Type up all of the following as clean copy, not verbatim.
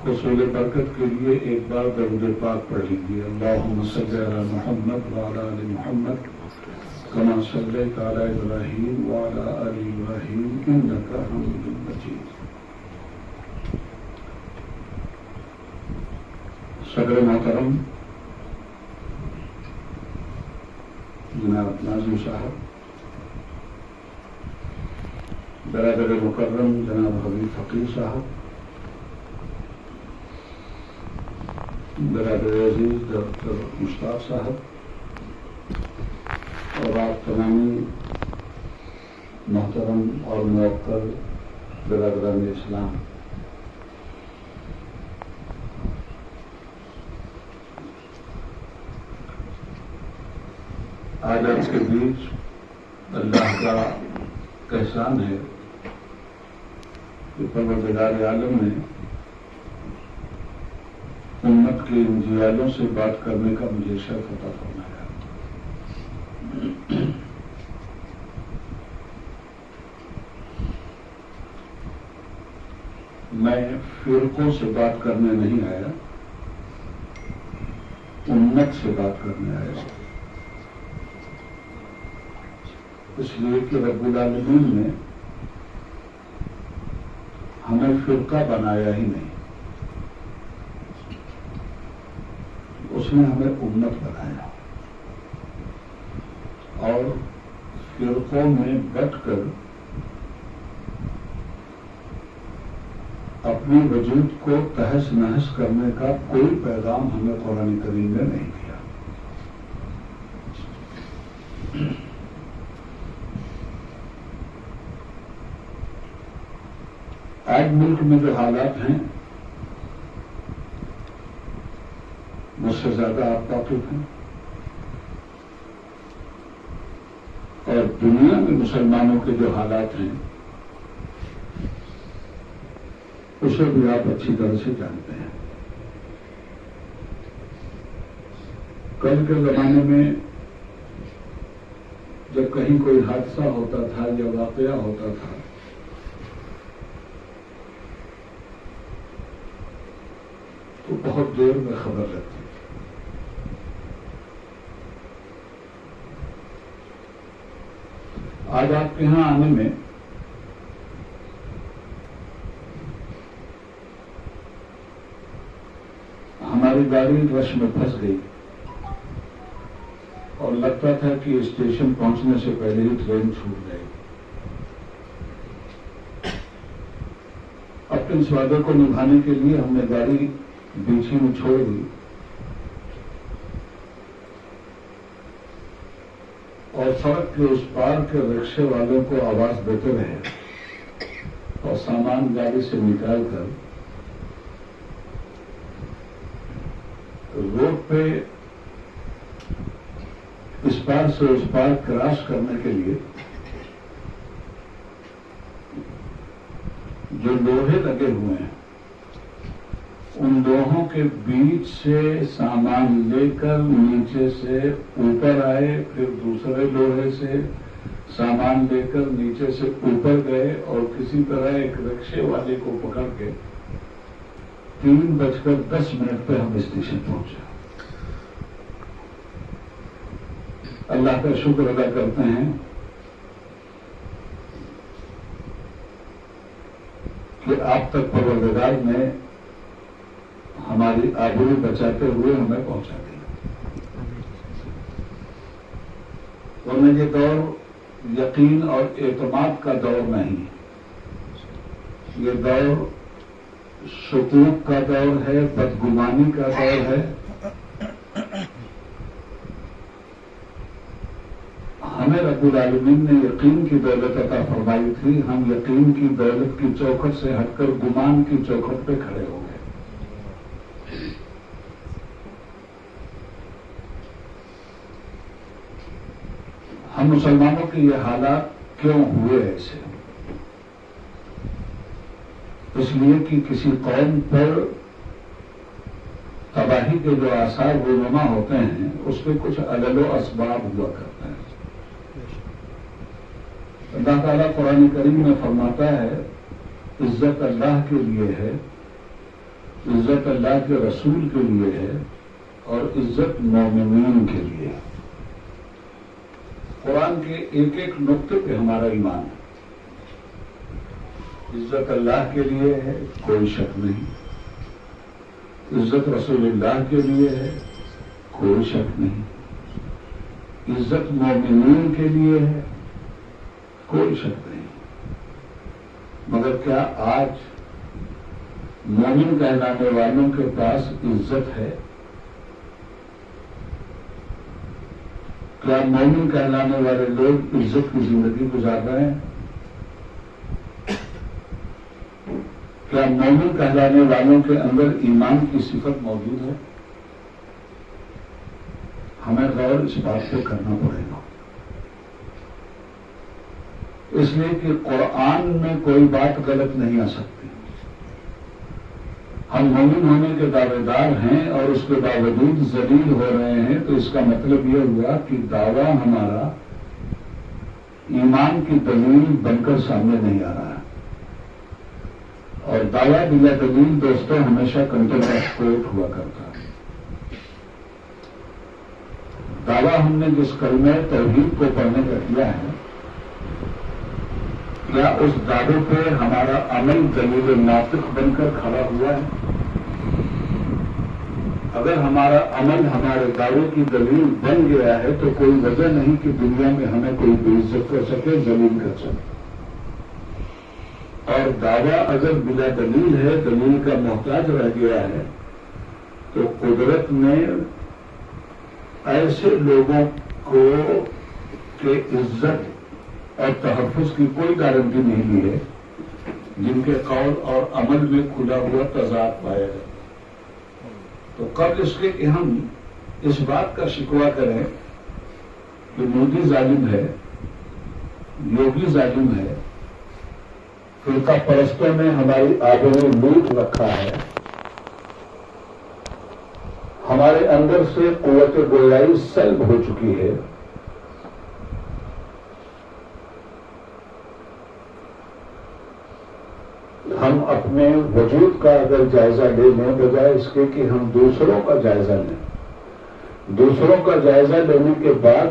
حصول برکت کے لیے ایک بار درود پاک پڑھ لیجیے. اللہم صلی علی محمد وعلی آل محمد کما صلیت علی ابراہیم وعلی آل ابراہیم انک حمید مجید. صدر محترم جناب ناظم صاحب، برادر مکرم جناب حبیب فقیر صاحب، برادر عزیز ڈاکٹر مشتاق صاحب، اور آپ تمامی محترم اور موقر برادران اسلام، آج آپ کے بیچ اللہ کا احسان ہے کہ پروردگار عالم نے امت کے ان جیالوں سے بات کرنے کا مجھے شرف عطا فرمایا. میں فرقوں سے بات کرنے نہیں آیا، امت سے بات کرنے آیا، اس لیے کہ رب العالمین نے ہمیں فرقہ بنایا ہی نہیں، اس نے ہمیں امت بنایا، اور فرقوں میں بٹ کر اپنے وجود کو تہس نہس کرنے کا کوئی پیغام ہمیں قرآن کریم نے نہیں دیا. آج ملک میں جو حالات ہیں مجھ سے زیادہ آپ واقف ہیں، اور دنیا میں مسلمانوں کے جو حالات ہیں اسے بھی آپ اچھی طرح سے جانتے ہیں. کل کے زمانے میں جب کہیں کوئی حادثہ ہوتا تھا یا واقعہ ہوتا تھا تو بہت دیر میں خبر لگتی. آج آپ کے یہاں آنے میں ہماری گاڑی رش میں پھنس گئی اور لگتا تھا کہ اسٹیشن پہنچنے سے پہلے ہی ٹرین چھوٹ جائے گی. اپنے اس وعدے کو نبھانے کے لیے ہم نے گاڑی بیچ ہی میں چھوڑ دی اور سڑک کے اس پار کے رکشے والوں کو آواز دیتے رہے اور سامان گاڑی سے نکال کر روڈ پہ اس پار سے اس پار کراس کرنے کے لیے جو لوہے لگے ہوئے ہیں ان لوہوں کے بیچ سے سامان لے کر نیچے سے اوپر آئے، پھر دوسرے لوہے سے سامان لے کر نیچے سے اوپر گئے اور کسی طرح ایک رکشے والے کو پکڑ کے 3:10 پہ ہم اسٹیشن پہنچے. اللہ کا شکر ادا کرتے ہیں کہ آپ تک پروردگار نے ہماری آبرو بچاتے ہوئے ہمیں پہنچا دیا. ورنہ یہ دور یقین اور اعتماد کا دور نہیں، یہ دور شکوک کا دور ہے، بدگمانی کا دور ہے. ہمیں رب العالمین نے یقین کی دولت عطا فرمائی تھی، ہم یقین کی دولت کی چوکھٹ سے ہٹ کر گمان کی چوکھٹ پہ کھڑے ہو گئے. ہم مسلمانوں کے یہ حالات کیوں ہوئے ایسے؟ اس لیے کہ کسی قوم پر تباہی کے جو آثار رونما ہوتے ہیں اس کے کچھ علل و اسباب ہوا کرتے ہیں. اللہ تعالیٰ قرآن کریم میں فرماتا ہے عزت اللہ کے لیے ہے، عزت اللہ کے رسول کے لیے ہے اور عزت مومنین کے لیے ہے۔ قرآن کے ایک ایک نقطے پہ ہمارا ایمان ہے۔ عزت اللہ کے لیے ہے، کوئی شک نہیں۔ عزت رسول اللہ کے لیے ہے، کوئی شک نہیں۔ عزت مومنین کے لیے ہے، کوئی شک نہیں۔ مگر کیا آج مومن کہلانے والوں کے پاس عزت ہے؟ کیا مومن کہلانے والے لوگ عزت کی زندگی گزار رہے ہیں؟ کیا مومن کہلانے والوں کے اندر ایمان کی صفت موجود ہے؟ ہمیں غور اس بات پہ کرنا پڑے گا، اس لیے کہ قرآن میں کوئی بات غلط نہیں آ سکتی۔ ہم مومن ہونے کے دعوے دار ہیں اور اس کے باوجود ذلیل ہو رہے ہیں، تو اس کا مطلب یہ ہوا کہ دعویٰ ہمارا ایمان کی دلیل بن کر سامنے نہیں آ رہا ہے۔ اور دعویٰ بلا دلیل دوستوں ہمیشہ کنٹراسپورٹ ہوا کرتا ہے۔ دعویٰ ہم نے جس کلمہ توحید کو پڑھنے کا کیا ہے، کیا اس دعوے پہ ہمارا عمل دلیل ناطق بن کر کھڑا ہوا ہے؟ اگر ہمارا عمل ہمارے دعوے کی دلیل بن گیا ہے تو کوئی وجہ نہیں کہ دنیا میں ہمیں کوئی بے عزت کر سکے، ذلیل کر سکے۔ اور دعویٰ اگر بلا دلیل ہے، دلیل کا محتاج رہ گیا ہے، تو قدرت نے ایسے لوگوں کو کہ عزت اور تحفظ کی کوئی گارنٹی نہیں لی ہے جن کے قول اور عمل میں کھلا ہوا تضاد پایا ہے۔ تو قبل اس کے کہ ہم اس بات کا شکوہ کریں کہ مودی ظالم ہے، یوگی ظالم ہے، فرقہ پرستوں نے ہماری آبرو لوٹ رکھا ہے، ہمارے اندر سے قوت گویائی سلب ہو چکی ہے، ہم اپنے وجود کا اگر جائزہ لے لیں بجائے اس کے کہ ہم دوسروں کا جائزہ لیں، دوسروں کا جائزہ لینے کے بعد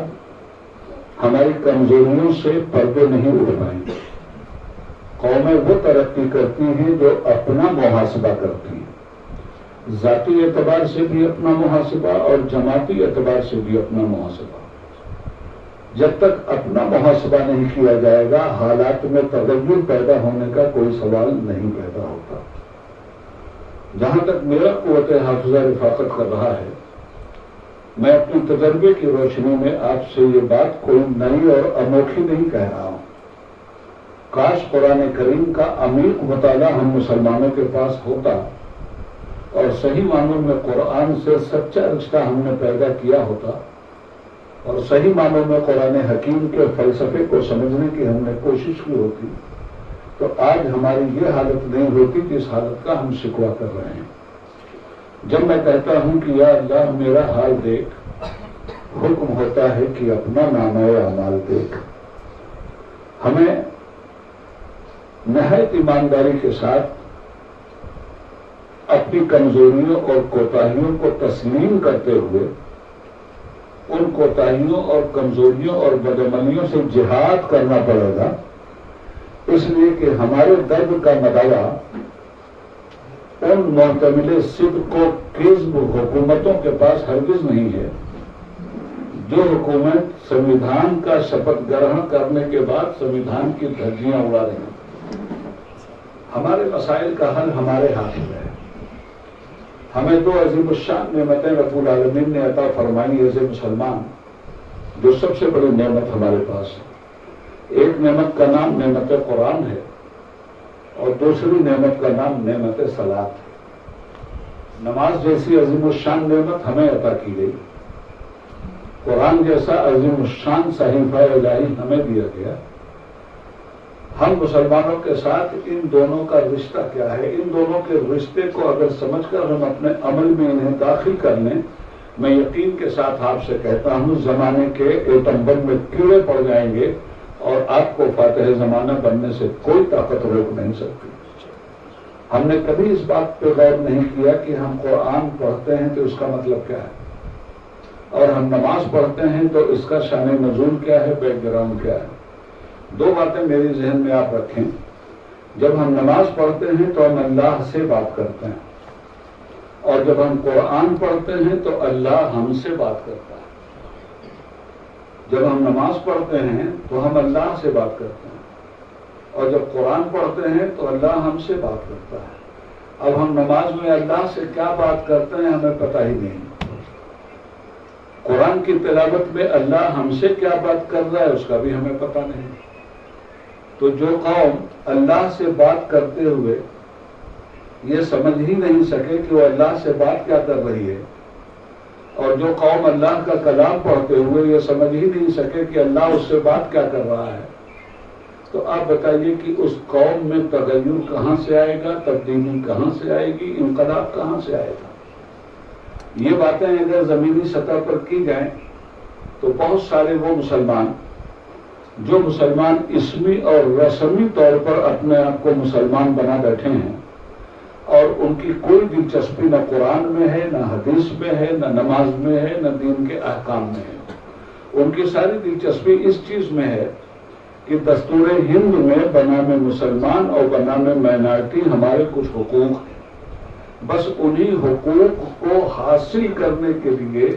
ہماری کمزوریوں سے پردے نہیں اٹھ پائیں گے۔ قومیں وہ ترقی کرتی ہیں جو اپنا محاسبہ کرتی ہیں، ذاتی اعتبار سے بھی اپنا محاسبہ اور جماعتی اعتبار سے بھی اپنا محاسبہ۔ جب تک اپنا محاسبہ نہیں کیا جائے گا، حالات میں تغیر پیدا ہونے کا کوئی سوال نہیں پیدا ہوتا۔ جہاں تک میرا قوت حافظہ رفاقت کر رہا ہے، میں اپنے تجربے کی روشنی میں آپ سے یہ بات کوئی نئی اور انوکھی نہیں کہہ رہا ہوں۔ کاش قرآن کریم کا عمیق مطالعہ ہم مسلمانوں کے پاس ہوتا اور صحیح معنوں میں قرآن سے سچا رشتہ ہم نے پیدا کیا ہوتا اور صحیح معنوں میں قرآن حکیم کے فلسفے کو سمجھنے کی ہم نے کوشش کی ہوتی، تو آج ہماری یہ حالت نہیں ہوتی جس حالت کا ہم شکوہ کر رہے ہیں۔ جب میں کہتا ہوں کہ یا اللہ میرا حال دیکھ، حکم ہوتا ہے کہ اپنا نامہ اعمال دیکھ۔ ہمیں نہایت ایمانداری کے ساتھ اپنی کمزوریوں اور کوتاہیوں کو تسلیم کرتے ہوئے ان کوتاہیوں اور کمزوریوں اور بدعملیوں سے جہاد کرنا پڑے گا، اس لیے کہ ہمارے درد کا مداوع ان معتمل صدق و کذب حکومتوں کے پاس ہرگز نہیں ہے جو حکومت سنویدھان کا شپتھ گرہن کرنے کے بعد سنویدھان کی دھجیاں اڑا رہی ہیں۔ ہمارے مسائل کا حل ہمارے ہاتھ میں ہے۔ ہمیں دو عظیم الشان نعمتیں رب العالمین نے عطا فرمائی ایز اے مسلمان، جو سب سے بڑی نعمت ہمارے پاس ہے۔ ایک نعمت کا نام نعمت قرآن ہے اور دوسری نعمت کا نام نعمت صلاۃ ہے۔ نماز جیسی عظیم الشان نعمت ہمیں عطا کی گئی، قرآن جیسا عظیم الشان صحیفہ الہی ہمیں دیا گیا۔ ہم مسلمانوں کے ساتھ ان دونوں کا رشتہ کیا ہے؟ ان دونوں کے رشتے کو اگر سمجھ کر ہم اپنے عمل میں انہیں داخل کر لیں، میں یقین کے ساتھ آپ سے کہتا ہوں زمانے کے ایٹمبم میں کیڑے پڑ جائیں گے اور آپ کو فاتح زمانہ بننے سے کوئی طاقت روک نہیں سکتی۔ ہم نے کبھی اس بات پہ غور نہیں کیا کہ ہم قرآن پڑھتے ہیں تو اس کا مطلب کیا ہے، اور ہم نماز پڑھتے ہیں تو اس کا شان نزول کیا ہے، بیک گراؤنڈ کیا ہے۔ دو باتیں میری ذہن میں آپ رکھیں، جب ہم نماز پڑھتے ہیں تو ہم اللہ سے بات کرتے ہیں، اور جب ہم قرآن پڑھتے ہیں تو اللہ ہم سے بات کرتا ہے۔ جب ہم نماز پڑھتے ہیں تو ہم اللہ سے بات کرتے ہیں، اور جب قرآن پڑھتے ہیں تو اللہ ہم سے بات کرتا ہے۔ اب ہم نماز میں اللہ سے کیا بات کرتے ہیں ہمیں پتہ ہی نہیں، قرآن کی تلاوت میں اللہ ہم سے کیا بات کر رہا ہے اس کا بھی ہمیں پتہ نہیں۔ تو جو قوم اللہ سے بات کرتے ہوئے یہ سمجھ ہی نہیں سکے کہ وہ اللہ سے بات کیا کر رہی ہے، اور جو قوم اللہ کا کلام پڑھتے ہوئے یہ سمجھ ہی نہیں سکے کہ اللہ اس سے بات کیا کر رہا ہے، تو آپ بتائیے کہ اس قوم میں تغیر کہاں سے آئے گا، تبدیلی کہاں سے آئے گی، انقلاب کہاں سے آئے گا؟ یہ باتیں اگر زمینی سطح پر کی جائیں تو بہت سارے وہ مسلمان جو مسلمان اسمی اور رسمی طور پر اپنے آپ کو مسلمان بنا بیٹھے ہیں، اور ان کی کوئی دلچسپی نہ قرآن میں ہے، نہ حدیث میں ہے، نہ نماز میں ہے، نہ دین کے احکام میں ہے، ان کی ساری دلچسپی اس چیز میں ہے کہ دستور ہند میں بنام مسلمان اور بنام مائنارٹی ہمارے کچھ حقوق ہیں، بس انہی حقوق کو حاصل کرنے کے لیے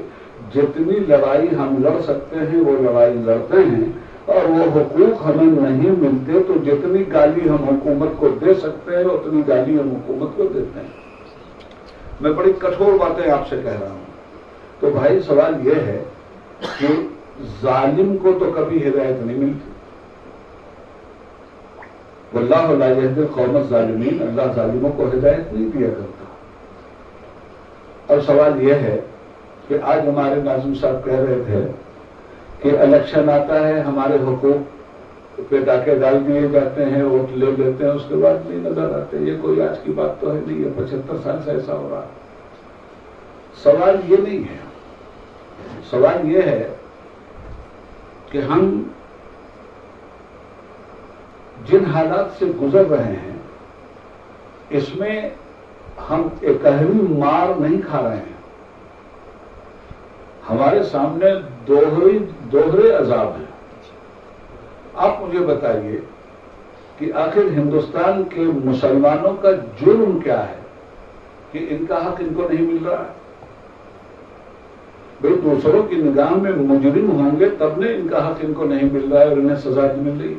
جتنی لڑائی ہم لڑ سکتے ہیں وہ لڑائی لڑتے ہیں، اور وہ حقوق ہمیں نہیں ملتے تو جتنی گالی ہم حکومت کو دے سکتے ہیں اتنی گالی ہم حکومت کو دیتے ہیں۔ میں بڑی کٹھور باتیں آپ سے کہہ رہا ہوں۔ تو بھائی سوال یہ ہے کہ ظالم کو تو کبھی ہدایت نہیں ملتی، واللہ لا یہدی القوم الظالمین، اللہ ظالموں کو ہدایت نہیں دیا کرتا۔ اور سوال یہ ہے کہ آج ہمارے ناظم صاحب کہہ رہے تھے کہ الیکشن آتا ہے، ہمارے حقوق پہ ڈاکے ڈال دیے جاتے ہیں، ووٹ لے لیتے ہیں، اس کے بعد نہیں نظر آتے۔ یہ کوئی آج کی بات تو ہے نہیں، یہ 75 سال سے ایسا ہو رہا ہے۔ سوال یہ نہیں ہے، سوال یہ ہے کہ ہم جن حالات سے گزر رہے ہیں اس میں ہم اکہویں مار نہیں کھا رہے ہیں، ہمارے سامنے دوہرے عذاب ہیں۔ آپ مجھے بتائیے کہ آخر ہندوستان کے مسلمانوں کا جرم کیا ہے کہ ان کا حق ان کو نہیں مل رہا ہے؟ بھئی دوسروں کی نگاہ میں مجرم ہوں گے تب نے ان کا حق ان کو نہیں مل رہا ہے اور انہیں سزا نہیں مل رہی،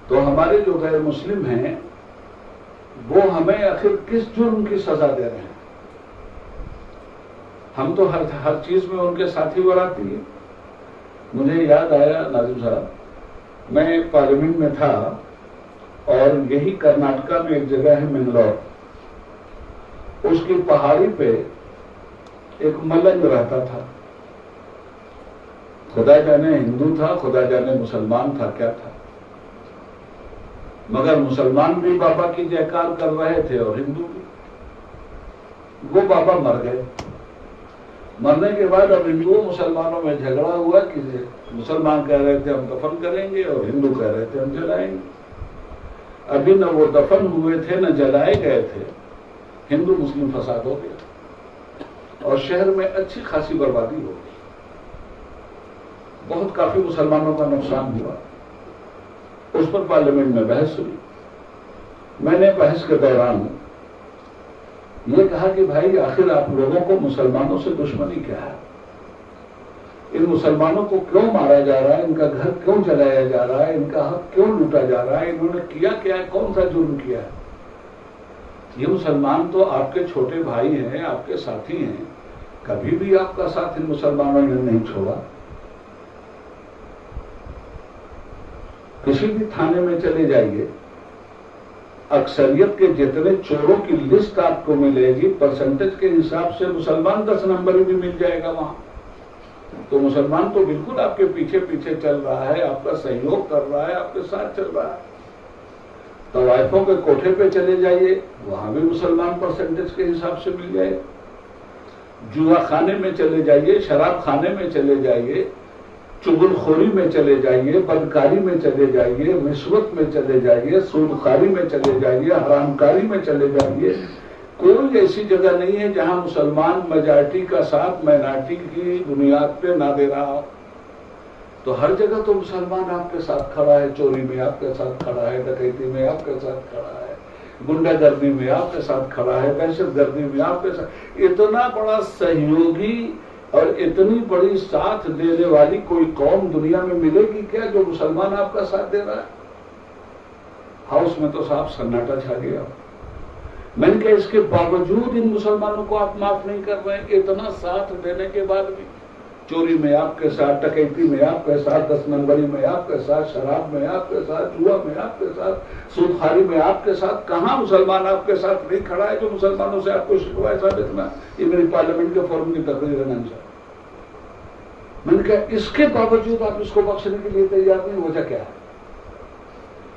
تو ہمارے جو غیر مسلم ہیں وہ ہمیں آخر کس جرم کی سزا دے رہے ہیں؟ ہم تو ہر چیز میں ان کے ساتھی براتی ہیں۔ مجھے یاد آیا ناظم صاحب، میں پارلیمنٹ میں تھا اور یہی کرناٹکا میں ایک جگہ ہے منگلور، اس کی پہاڑی پہ ایک ملنگ رہتا تھا، خدا جانے ہندو تھا، خدا جانے مسلمان تھا، کیا تھا، مگر مسلمان بھی بابا کی جیکار کر رہے تھے اور ہندو بھی۔ وہ بابا مر گئے، مرنے کے بعد اب ہندوؤں مسلمانوں میں جھگڑا ہوا کہ مسلمان کہہ رہے تھے ہم دفن کریں گے اور ہندو کہہ رہے تھے ہم جلائیں گے۔ ابھی نہ وہ دفن ہوئے تھے نہ جلائے گئے تھے، ہندو مسلم فساد ہو گیا اور شہر میں اچھی خاصی بربادی ہو گئی، بہت کافی مسلمانوں کا نقصان ہوا۔ اس پر پارلیمنٹ میں بحث ہوئی۔ میں نے بحث کے دوران یہ کہا کہ بھائی آخر آپ لوگوں کو مسلمانوں سے دشمنی کیا ہے؟ ان مسلمانوں کو کیوں مارا جا رہا ہے، ان کا گھر کیوں جلایا جا رہا ہے، ان کا حق کیوں لوٹا جا رہا ہے، انہوں نے کیا کیا ہے، کون سا جرم کیا ہے؟ یہ مسلمان تو آپ کے چھوٹے بھائی ہیں، آپ کے ساتھی ہیں، کبھی بھی آپ کا ساتھ ان مسلمانوں نے نہیں چھوڑا۔ کسی بھی تھانے میں چلے جائیے، اکثریت کے جتنے چوروں کی لسٹ آپ کو ملے گی پرسنٹیج کے حساب سے مسلمان 10 نمبر بھی مل جائے گا وہاں۔ تو مسلمان تو بالکل آپ کے پیچھے پیچھے چل رہا ہے، آپ کا سہیوگ کر رہا ہے، آپ کے ساتھ چل رہا ہے۔ طوائفوں کے کوٹھے پہ چلے جائیے، وہاں بھی مسلمان پرسنٹیج کے حساب سے مل جائے گا۔ جوا خانے میں چلے جائیے، شراب خانے میں چلے جائیے، چغلخوری میں چلے جائیے، بدکاری میں چلے جائیے، رشوت میں چلے جائیے، سودخواری میں چلے جائیے، حرام کاری میں چلے جائیے، کوئی ایسی جگہ نہیں ہے جہاں مسلمان میجارٹی کا ساتھ مائنارٹی کی بنیاد پہ نہ دے رہا ہو۔ تو ہر جگہ تو مسلمان آپ کے ساتھ کھڑا ہے، چوری میں آپ کے ساتھ کھڑا ہے، ڈکیتی میں آپ کے ساتھ کھڑا ہے، گنڈا گردی میں آپ کے ساتھ کھڑا ہے، دہشت گردی میں آپ کے ساتھ۔ اتنا بڑا سہیوگی اور اتنی بڑی ساتھ دینے والی کوئی قوم دنیا میں ملے گی کیا جو مسلمان آپ کا ساتھ دے رہا ہے؟ ہاؤس میں تو صاحب سناٹا چھا گیا۔ میں نے کہا اس کے باوجود ان مسلمانوں کو آپ معاف نہیں کر رہے ہیں، اتنا ساتھ دینے کے بعد بھی۔ چوری میں آپ کے ساتھ، ڈکیتی میں آپ کے ساتھ، 10 نمبری میں آپ کے ساتھ، شراب میں آپ کے ساتھ، جوا میں آپ کے ساتھ، سودخواری میں آپ کے ساتھ۔ کہاں مسلمان آپ کے ساتھ نہیں کھڑا ہے جو مسلمانوں سے آپ کو شکوائے ثابت نہ؟ یہ میری پارلیمنٹ کے فورم کی تقریر ہے نا۔ میں نے کہا اس کے باوجود آپ اس کو بخشنے کے لیے تیار نہیں، وجہ کیا ہے؟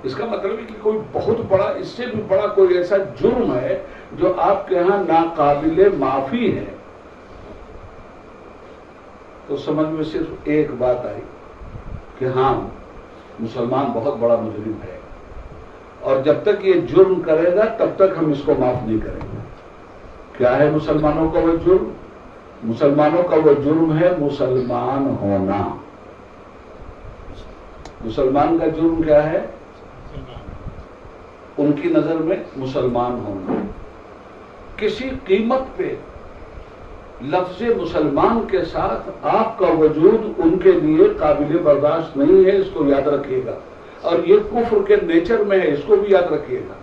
اس کا مطلب ہے کہ کوئی بہت بڑا، اس سے بھی بڑا کوئی ایسا جرم ہے جو آپ کے ہاں ناقابل معافی ہے۔ تو سمجھ میں صرف ایک بات آئی کہ ہاں مسلمان بہت بڑا مجرم ہے، اور جب تک یہ جرم کرے گا تب تک ہم اس کو معاف نہیں کریں گے۔ کیا ہے مسلمانوں کا وہ جرم؟ مسلمانوں کا وہ جرم ہے مسلمان ہونا۔ مسلمان کا جرم کیا ہے؟ ان کی نظر میں مسلمان ہونا۔ کسی قیمت پہ لفظ مسلمان کے ساتھ آپ کا وجود ان کے لیے قابل برداشت نہیں ہے، اس کو یاد رکھیے گا۔ اور یہ کفر کے نیچر میں ہے، اس کو بھی یاد رکھیے گا۔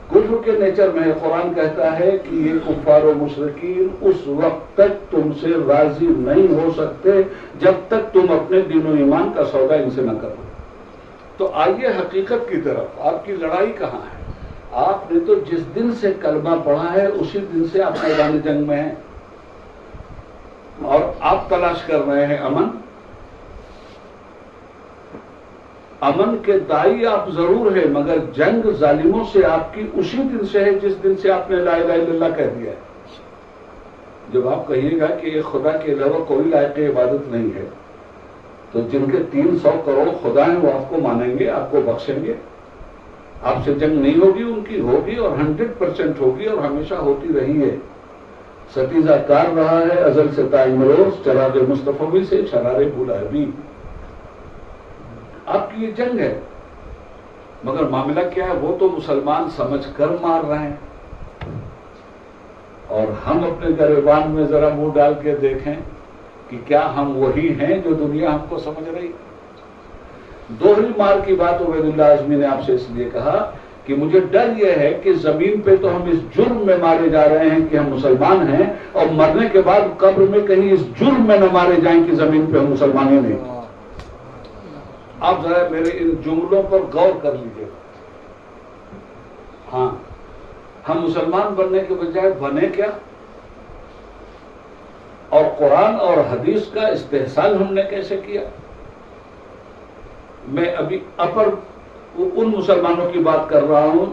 کفر کے نیچر میں ہے۔ قرآن کہتا ہے کہ یہ کفار و مشرکین اس وقت تک تم سے راضی نہیں ہو سکتے جب تک تم اپنے دین و ایمان کا سودا ان سے نہ کرو۔ تو آئیے حقیقت کی طرف۔ آپ کی لڑائی کہاں ہے؟ آپ نے تو جس دن سے کلمہ پڑھا ہے اسی دن سے آپ میدان جنگ میں ہیں، اور آپ تلاش کر رہے ہیں امن۔ امن کے دائی آپ ضرور ہے، مگر جنگ ظالموں سے آپ کی اسی دن سے ہے جس دن سے آپ نے لا الہ الا اللہ کہہ دیا ہے۔ جب آپ کہیے گا کہ یہ خدا کے علاوہ کوئی لائق عبادت نہیں ہے، تو جن کے 300 کروڑ خدا ہیں وہ آپ کو مانیں گے، آپ کو بخشیں گے؟ آپ سے جنگ نہیں ہوگی، ان کی ہوگی، اور 100% ہوگی، اور ہمیشہ ہوتی رہی ہے۔ ستیزہ کار رہا ہے ازل سے تائمروز، چراغ مصطفی سے شرار بولابی۔ آپ کی یہ جنگ ہے، مگر معاملہ کیا ہے؟ وہ تو مسلمان سمجھ کر مار رہے ہیں، اور ہم اپنے گریبان میں ذرا منہ ڈال کے دیکھیں کہ کیا ہم وہی ہیں جو دنیا ہم کو سمجھ رہی؟ دوہری مار کی بات عبید اللہ اعظمی نے آپ سے اس لیے کہا کہ مجھے ڈر یہ ہے کہ زمین پہ تو ہم اس جرم میں مارے جا رہے ہیں کہ ہم مسلمان ہیں، اور مرنے کے بعد قبر میں کہیں اس جرم میں نہ مارے جائیں کہ زمین پہ ہم مسلمان ہی نہیں۔ آپ ذرا میرے ان جملوں پر غور کر لیجیے۔ ہاں، ہم مسلمان بننے کے بجائے بنے کیا؟ اور قرآن اور حدیث کا استحصال ہم نے کیسے کیا؟ میں ابھی ان مسلمانوں کی بات کر رہا ہوں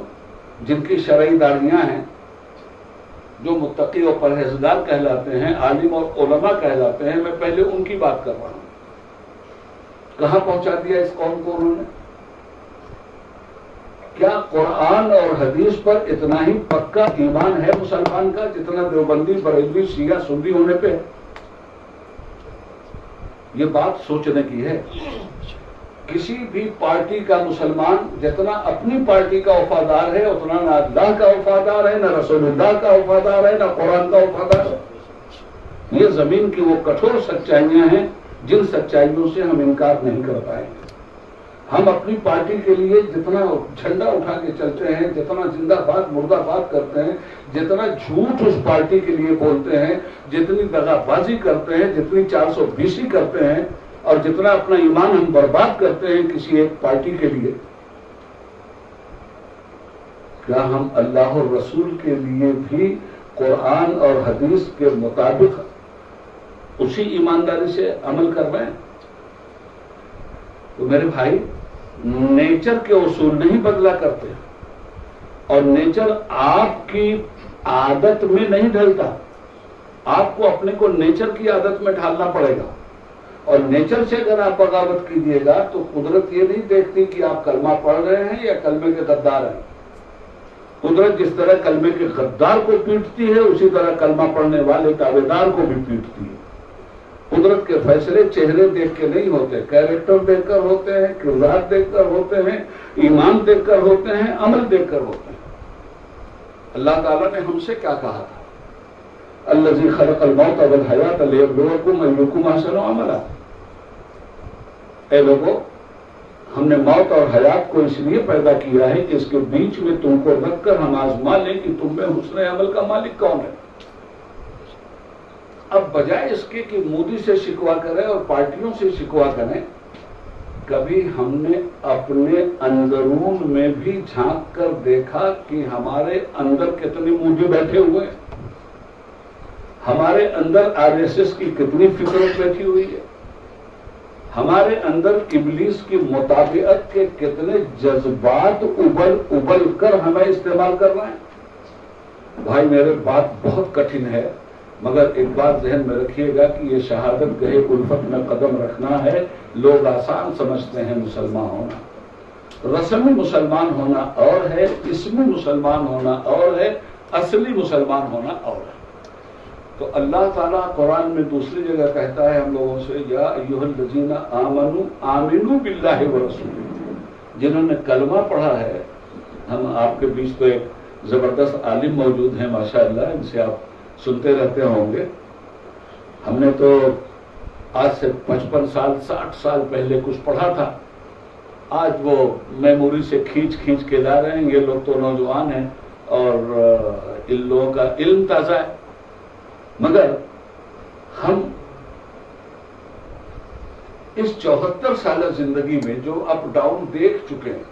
جن کی شرعی داڑیاں ہیں، جو متقی اور پرہیزگار کہلاتے ہیں، عالم اور علماء کہلاتے ہیں۔ میں پہلے ان کی بات کر رہا ہوں۔ کہاں پہنچا دیا اس قوم کو انہوں نے؟ کیا قرآن اور حدیث پر اتنا ہی پکا ایمان ہے مسلمان کا جتنا دیوبندی، بریلوی، شیعہ، سنی ہونے پہ ہے؟ یہ بات سوچنے کی ہے۔ کسی بھی پارٹی کا مسلمان جتنا اپنی پارٹی کا وفادار ہے اتنا نہ اللہ کا وفادار ہے، نہ رسول اللہ کا وفادار ہے، نہ قرآن کا وفادار ہے۔ یہ زمین کی وہ کٹھور سچائیاں ہیں جن سچائیوں سے ہم انکار نہیں کر پائیں گے۔ ہم اپنی پارٹی کے لیے جتنا جھنڈا اٹھا کے چلتے ہیں، جتنا زندہ باد مردہ باد کرتے ہیں، جتنا جھوٹ اس پارٹی کے لیے بولتے ہیں، جتنی دغا بازی کرتے ہیں، جتنی 420 کرتے ہیں، اور جتنا اپنا ایمان ہم برباد کرتے ہیں کسی ایک پارٹی کے لیے، کیا ہم اللہ اور رسول کے لیے بھی قرآن اور حدیث کے مطابق اسی ایمانداری سے عمل کر رہے ہیں؟ تو میرے بھائی، نیچر کے اصول نہیں بدلا کرتے، اور نیچر آپ کی عادت میں نہیں ڈھلتا۔ آپ کو اپنے کو نیچر کی عادت میں ڈھالنا پڑے گا۔ اور نیچر سے اگر آپ بغاوت کیجیے گا تو قدرت یہ نہیں دیکھتی کہ آپ کلمہ پڑھ رہے ہیں یا کلمے کے غدار ہیں. قدرت جس طرح کلمے کے غدار کو پیٹتی ہے اسی طرح کلمہ پڑھنے والے تابعدار کو بھی پیٹتی ہے. قدرت کے فیصلے چہرے دیکھ کے نہیں ہوتے، کیریکٹر دیکھ کر ہوتے ہیں، کردار دیکھ کر ہوتے ہیں، ایمان دیکھ کر ہوتے ہیں، عمل دیکھ کر ہوتے ہیں. اللہ تعالیٰ نے ہم سے کیا کہا تھا؟ الذی خلق الموت والحیات لیبلوکم ایکم احسن عملا. اے لوگو، ہم نے موت اور حیات کو اس لیے پیدا کیا ہے کہ اس کے بیچ میں تم کو رکھ کر ہم آزما لیں کہ تم میں حسن عمل کا مالک کون ہے. اب بجائے اس کے کہ مودی سے شکوا کریں اور پارٹیوں سے شکوا کریں، کبھی ہم نے اپنے اندرون میں بھی جھانک کر دیکھا کہ ہمارے اندر کتنے مودی بیٹھے ہوئے ہیں، ہمارے اندر RSS کی کتنی فکر بیٹھی ہوئی ہے، ہمارے اندر ابلیس کی مطابقت کے کتنے جذبات ابل کر ہمیں استعمال کر رہے ہیں. بھائی میرے بات بہت کٹھن ہے، مگر ایک بات ذہن میں رکھیے گا کہ یہ شہادت گہے الفت میں قدم رکھنا ہے. لوگ آسان سمجھتے ہیں مسلمان ہونا، رسمی مسلمان ہونا اور ہے، اسمی مسلمان ہونا اور ہے، اصلی مسلمان ہونا اور ہے. تو اللہ تعالیٰ قرآن میں دوسری جگہ کہتا ہے ہم لوگوں سے، یا ایھا الذین آمنوا آمنوا باللہ ورسولہ. جنہوں نے کلمہ پڑھا ہے، ہم آپ کے بیچ تو ایک زبردست عالم موجود ہیں ماشاءاللہ، ان سے آپ سنتے رہتے ہوں گے. ہم نے تو آج سے 55 سال 60 سال پہلے کچھ پڑھا تھا، آج وہ میموری سے کھینچ کے لا رہے ہیں. یہ لوگ تو نوجوان ہیں اور ان لوگوں کا علم تازہ ہے، مگر ہم اس 74 سالہ زندگی میں جو اپ ڈاؤن دیکھ چکے ہیں،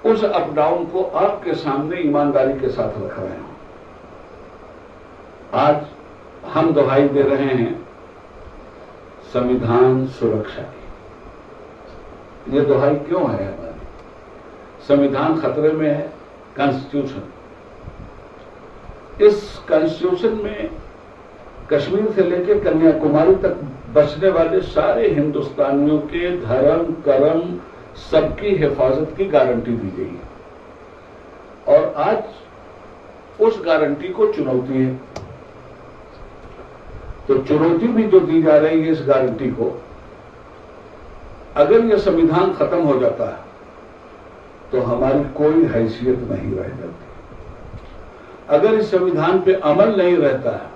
اس اپ ڈاؤن کو آپ کے سامنے ایمانداری کے ساتھ رکھ رہے ہیں. آج ہم دہائی دے رہے ہیں سموِدھان سرکشا کی. یہ دہائی کیوں ہے ہماری؟ سموِدھان خطرے میں ہے، کانسٹیٹیوشن. اس کانسٹیٹیوشن میں کشمیر سے لے کے کنیا کماری تک بسنے والے سارے ہندوستانیوں کے دھرم کرم سب کی حفاظت کی گارنٹی دی گئی ہے، اور آج اس گارنٹی کو چنوتی ہے. تو چنوتی بھی جو دی جا رہی ہے اس گارنٹی کو، اگر یہ سموِدھان ختم ہو جاتا ہے تو ہماری کوئی حیثیت نہیں رہ جاتی. اگر اس سموِدھان پہ عمل نہیں رہتا ہے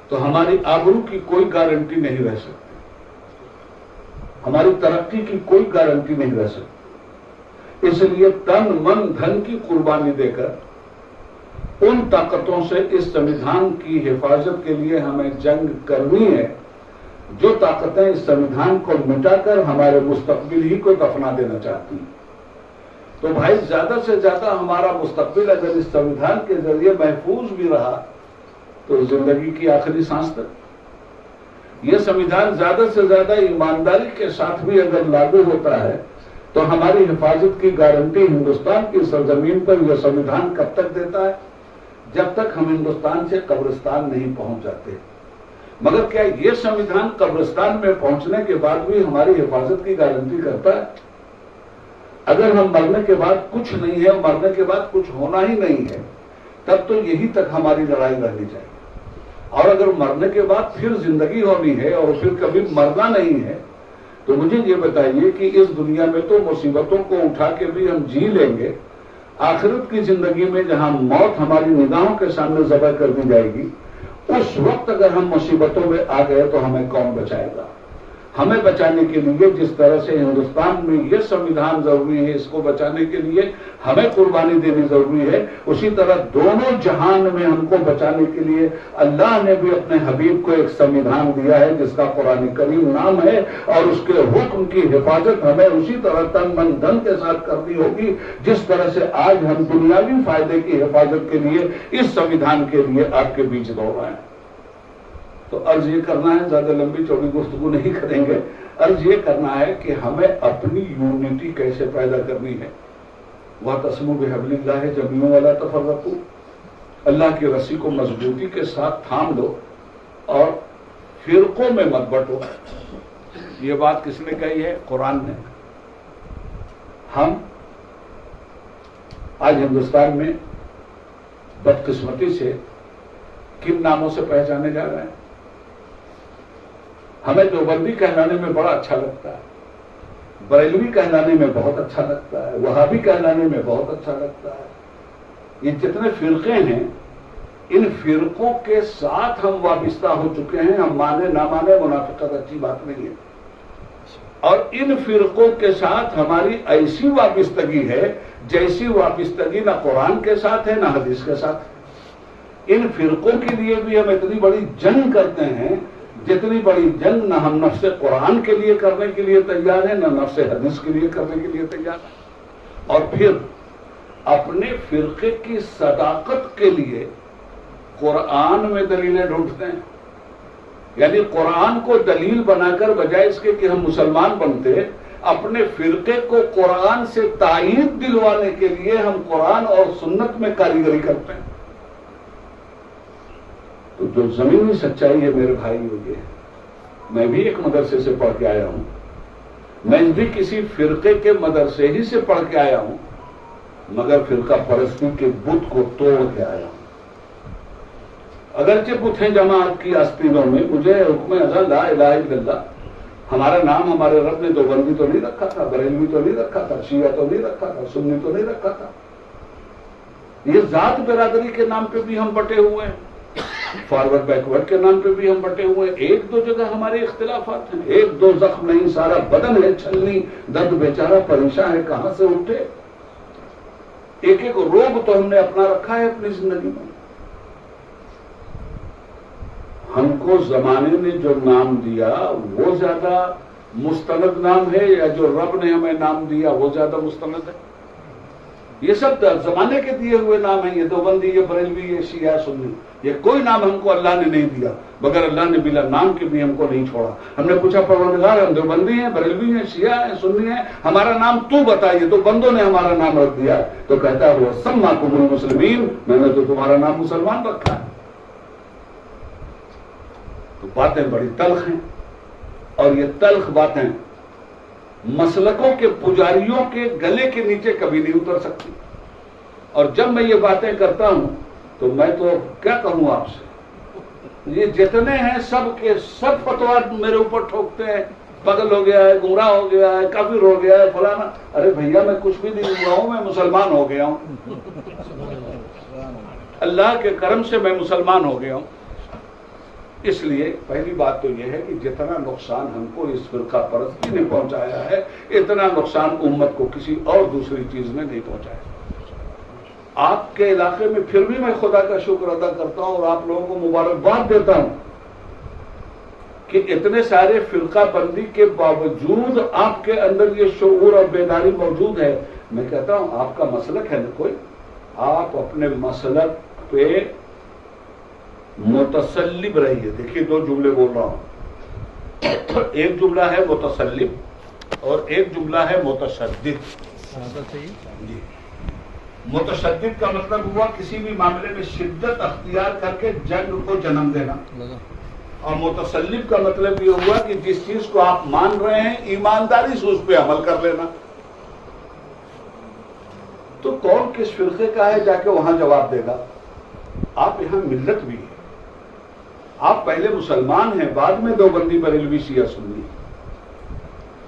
تو ہماری آبرو کی کوئی گارنٹی نہیں رہ سکتی، ہماری ترقی کی کوئی گارنٹی نہیں رہ سکتی. اس لیے تن من دھن کی قربانی دے کر ان طاقتوں سے اس سموِدھان کی حفاظت کے لیے ہمیں جنگ کرنی ہے جو طاقتیں اس سموِدھان کو مٹا کر ہمارے مستقبل ہی کو دفنا دینا چاہتی ہیں. تو بھائی زیادہ سے زیادہ ہمارا مستقبل اگر اس سموِدھان کے ذریعے محفوظ بھی رہا تو زندگی کی آخری سانس تک یہ سموِدھان زیادہ سے زیادہ ایمانداری کے ساتھ بھی اگر لاگو ہوتا ہے تو ہماری حفاظت کی گارنٹی ہندوستان کی سرزمین پر یہ سموِدھان کب تک دیتا ہے؟ جب تک ہم ہندوستان سے قبرستان نہیں پہنچ جاتے. مگر کیا یہ سموِدھان قبرستان میں پہنچنے کے بعد بھی ہماری حفاظت کی گارنٹی کرتا ہے؟ اگر ہم مرنے کے بعد کچھ نہیں ہے، مرنے کے بعد کچھ ہونا ہی نہیں ہے، تب تو یہی تک ہماری لڑائی لڑنی چاہیے. اور اگر مرنے کے بعد پھر زندگی ہونی ہے اور پھر کبھی مرنا نہیں ہے تو مجھے یہ بتائیے کہ اس دنیا میں تو مصیبتوں کو اٹھا کے بھی ہم جی لیں گے، آخرت کی زندگی میں جہاں موت ہماری نگاہوں کے سامنے ذبح کر دی جائے گی، اس وقت اگر ہم مصیبتوں میں آ گئے تو ہمیں کون بچائے گا؟ ہمیں بچانے کے لیے جس طرح سے ہندوستان میں یہ سموِدھان ضروری ہے، اس کو بچانے کے لیے ہمیں قربانی دینی ضروری ہے، اسی طرح دونوں جہان میں ہم کو بچانے کے لیے اللہ نے بھی اپنے حبیب کو ایک سموِدھان دیا ہے جس کا قرآن کریم نام ہے، اور اس کے حکم کی حفاظت ہمیں اسی طرح تن من دھن کے ساتھ کرنی ہوگی جس طرح سے آج ہم دنیاوی فائدے کی حفاظت کے لیے اس سموِدھان کے لیے آپ کے بیچ دوڑ رہے ہیں. تو عرض یہ کرنا ہے، زیادہ لمبی چوڑی گفتگو نہیں کریں گے، عرض یہ کرنا ہے کہ ہمیں اپنی یونٹی کیسے پیدا کرنی ہے. وَاعْتَصِمُوا بِحَبْلِ اللَّهِ جَمِيعًا وَلَا تَفَرَّقُوا. اللہ کی رسی کو مضبوطی کے ساتھ تھام دو اور فرقوں میں مت بٹو. یہ بات کس نے کہی ہے؟ قرآن نے. ہم آج ہندوستان میں بدقسمتی سے کن ناموں سے پہچانے جا رہے ہیں؟ ہمیں دیوبندی کہلانے میں بڑا اچھا لگتا ہے, بریلوی کہلانے میں بہت اچھا لگتا ہے, وہابی کہلانے میں بہت اچھا لگتا ہے. یہ جتنے فرقے ہیں ان فرقوں کے ساتھ ہم وابستہ ہو چکے ہیں. ہم مانے نہ مانے منافقت اچھی بات نہیں ہے. اور ان فرقوں کے ساتھ ہماری ایسی وابستگی ہے جیسی وابستگی نہ قرآن کے ساتھ ہے نہ حدیث کے ساتھ. ان فرقوں کے لیے بھی ہم اتنی بڑی جنگ کرتے ہیں جتنی بڑی جنگ نہ ہم نفس قرآن کے لیے کرنے کے لیے تیار ہیں نہ نفس حدیث کے لیے کرنے کے لیے تیار ہیں. اور پھر اپنے فرقے کی صداقت کے لیے قرآن میں دلیلیں ڈھونڈتے ہیں. یعنی قرآن کو دلیل بنا کر بجائے اس کے کہ ہم مسلمان بنتے, اپنے فرقے کو قرآن سے تائید دلوانے کے لیے ہم قرآن اور سنت میں کاریگری کرتے ہیں. تو جو زمینی سچائی ہے میرے بھائی یہ ہے, میں بھی ایک مدرسے سے پڑھ کے آیا ہوں, میں بھی کسی فرقے کے مدرسے ہی سے پڑھ کے آیا ہوں, مگر فرقہ پرستی کے بت کو توڑ کے آیا ہوں. اگرچہ بت ہیں جماعت کی آستینوں میں, مجھے حکم ازل لا الہ الا اللہ, ہمارا نام ہمارے رب نے دیوبندی تو نہیں رکھا تھا, بریلوی تو نہیں رکھا تھا, شیعہ تو نہیں رکھا تھا, سنی تو نہیں رکھا تھا. یہ ذات برادری کے نام پہ بھی ہم بٹے ہوئے ہیں, فارورڈ بیکورڈ کے نام پہ بھی ہم بٹے ہوئے ہیں. ایک دو جگہ ہمارے اختلافات ہیں, ایک دو زخم نہیں, سارا بدن ہے چھلنی, درد بیچارہ پریشان ہے کہاں سے اٹھے. ایک ایک روگ تو ہم نے اپنا رکھا ہے اپنی زندگی میں. ہم کو زمانے نے جو نام دیا وہ زیادہ مستند نام ہے یا جو رب نے ہمیں نام دیا وہ زیادہ مستند ہے؟ یہ سب زمانے کے دیے ہوئے نام ہیں. یہ دیوبندی, یہ بریلوی, یہ شیعہ, سنی, یہ کوئی نام ہم کو اللہ نے نہیں دیا, مگر اللہ نے بلا نام کے بھی ہم کو نہیں چھوڑا. ہم نے پوچھا پروردگار ہم دیوبندی ہیں, بریلوی ہیں, شیعہ ہیں, سنی ہیں, ہمارا نام تو بتائیے. تو بندوں نے ہمارا نام رکھ دیا. تو کہتا ہے وہ سماکم المسلمین, میں نے تو تمہارا نام مسلمان رکھا ہے. تو باتیں بڑی تلخ ہیں, اور یہ تلخ باتیں مسلکوں کے پجاریوں کے گلے کے نیچے کبھی نہیں اتر سکتی. اور جب میں یہ باتیں کرتا ہوں تو میں تو کیا کہوں آپ سے, یہ جتنے ہیں سب کے سب فتوا میرے اوپر ٹھوکتے ہیں, پاگل ہو گیا ہے, گمراہ ہو گیا ہے, کافر ہو گیا ہے, فلانا. ارے بھیا میں کچھ بھی نہیں ہوا ہوں, میں مسلمان ہو گیا ہوں. اللہ کے کرم سے میں مسلمان ہو گیا ہوں. اس لیے پہلی بات تو یہ ہے کہ جتنا نقصان ہم کو اس فرقہ پرستی نے پہنچایا ہے اتنا نقصان امت کو کسی اور دوسری چیز نے نہیں پہنچایا. آپ کے علاقے میں پھر بھی میں خدا کا شکر ادا کرتا ہوں اور آپ لوگوں کو مبارکباد دیتا ہوں کہ اتنے سارے فرقہ بندی کے باوجود آپ کے اندر یہ شعور اور بیداری موجود ہے. میں کہتا ہوں آپ کا مسلک ہے نا کوئی, آپ اپنے مسلک پہ متسلب رہیے. دیکھیے دو جملے بول رہا ہوں, ایک جملہ ہے متسلب اور ایک جملہ ہے متشدد. جی, متشدد کا مطلب ہوا کسی بھی معاملے میں شدت اختیار کر کے جنگ کو جنم دینا, اور متسلب کا مطلب یہ ہوا کہ جس چیز کو آپ مان رہے ہیں ایمانداری سے اس پہ عمل کر لینا. تو کون کس فرقے کا ہے جا کے وہاں جواب دے گا. آپ یہاں ملت بھی ہے, آپ پہلے مسلمان ہیں, بعد میں دیوبندی, بریلوی, شیعہ, سنی,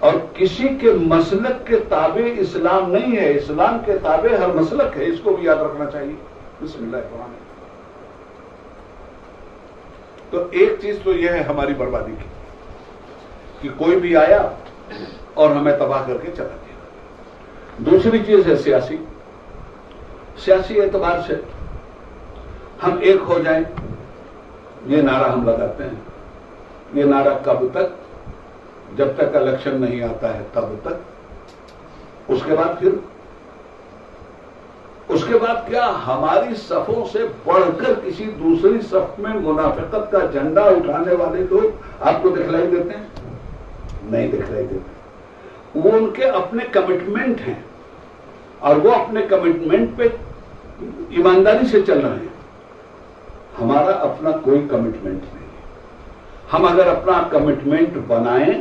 اور کسی کے مسلک کے تابع اسلام نہیں ہے. اسلام کے تابع ہر مسلک ہے, اس کو بھی یاد رکھنا چاہیے. بسم اللہ الرحمن الرحیم. تو ایک چیز تو یہ ہے ہماری بربادی کی کہ کوئی بھی آیا اور ہمیں تباہ کر کے چلا گیا. دوسری چیز ہے سیاسی. سیاسی اعتبار سے ہم ایک ہو جائیں, یہ نعرہ ہم لگاتے ہیں. یہ نعرہ کب تک؟ جب تک الیکشن نہیں آتا ہے تب تک. اس کے بعد پھر اس کے بعد کیا ہماری صفوں سے بڑھ کر کسی دوسری صف میں منافقت کا جھنڈا اٹھانے والے لوگ آپ کو دکھلائی دیتے ہیں؟ نہیں دکھلائی دیتے. وہ ان کے اپنے کمٹمنٹ ہیں اور وہ اپنے کمٹمنٹ پہ ایمانداری سے چل رہے ہیں. ہمارا اپنا کوئی کمٹمنٹ نہیں ہے. ہم اگر اپنا کمٹمنٹ بنائیں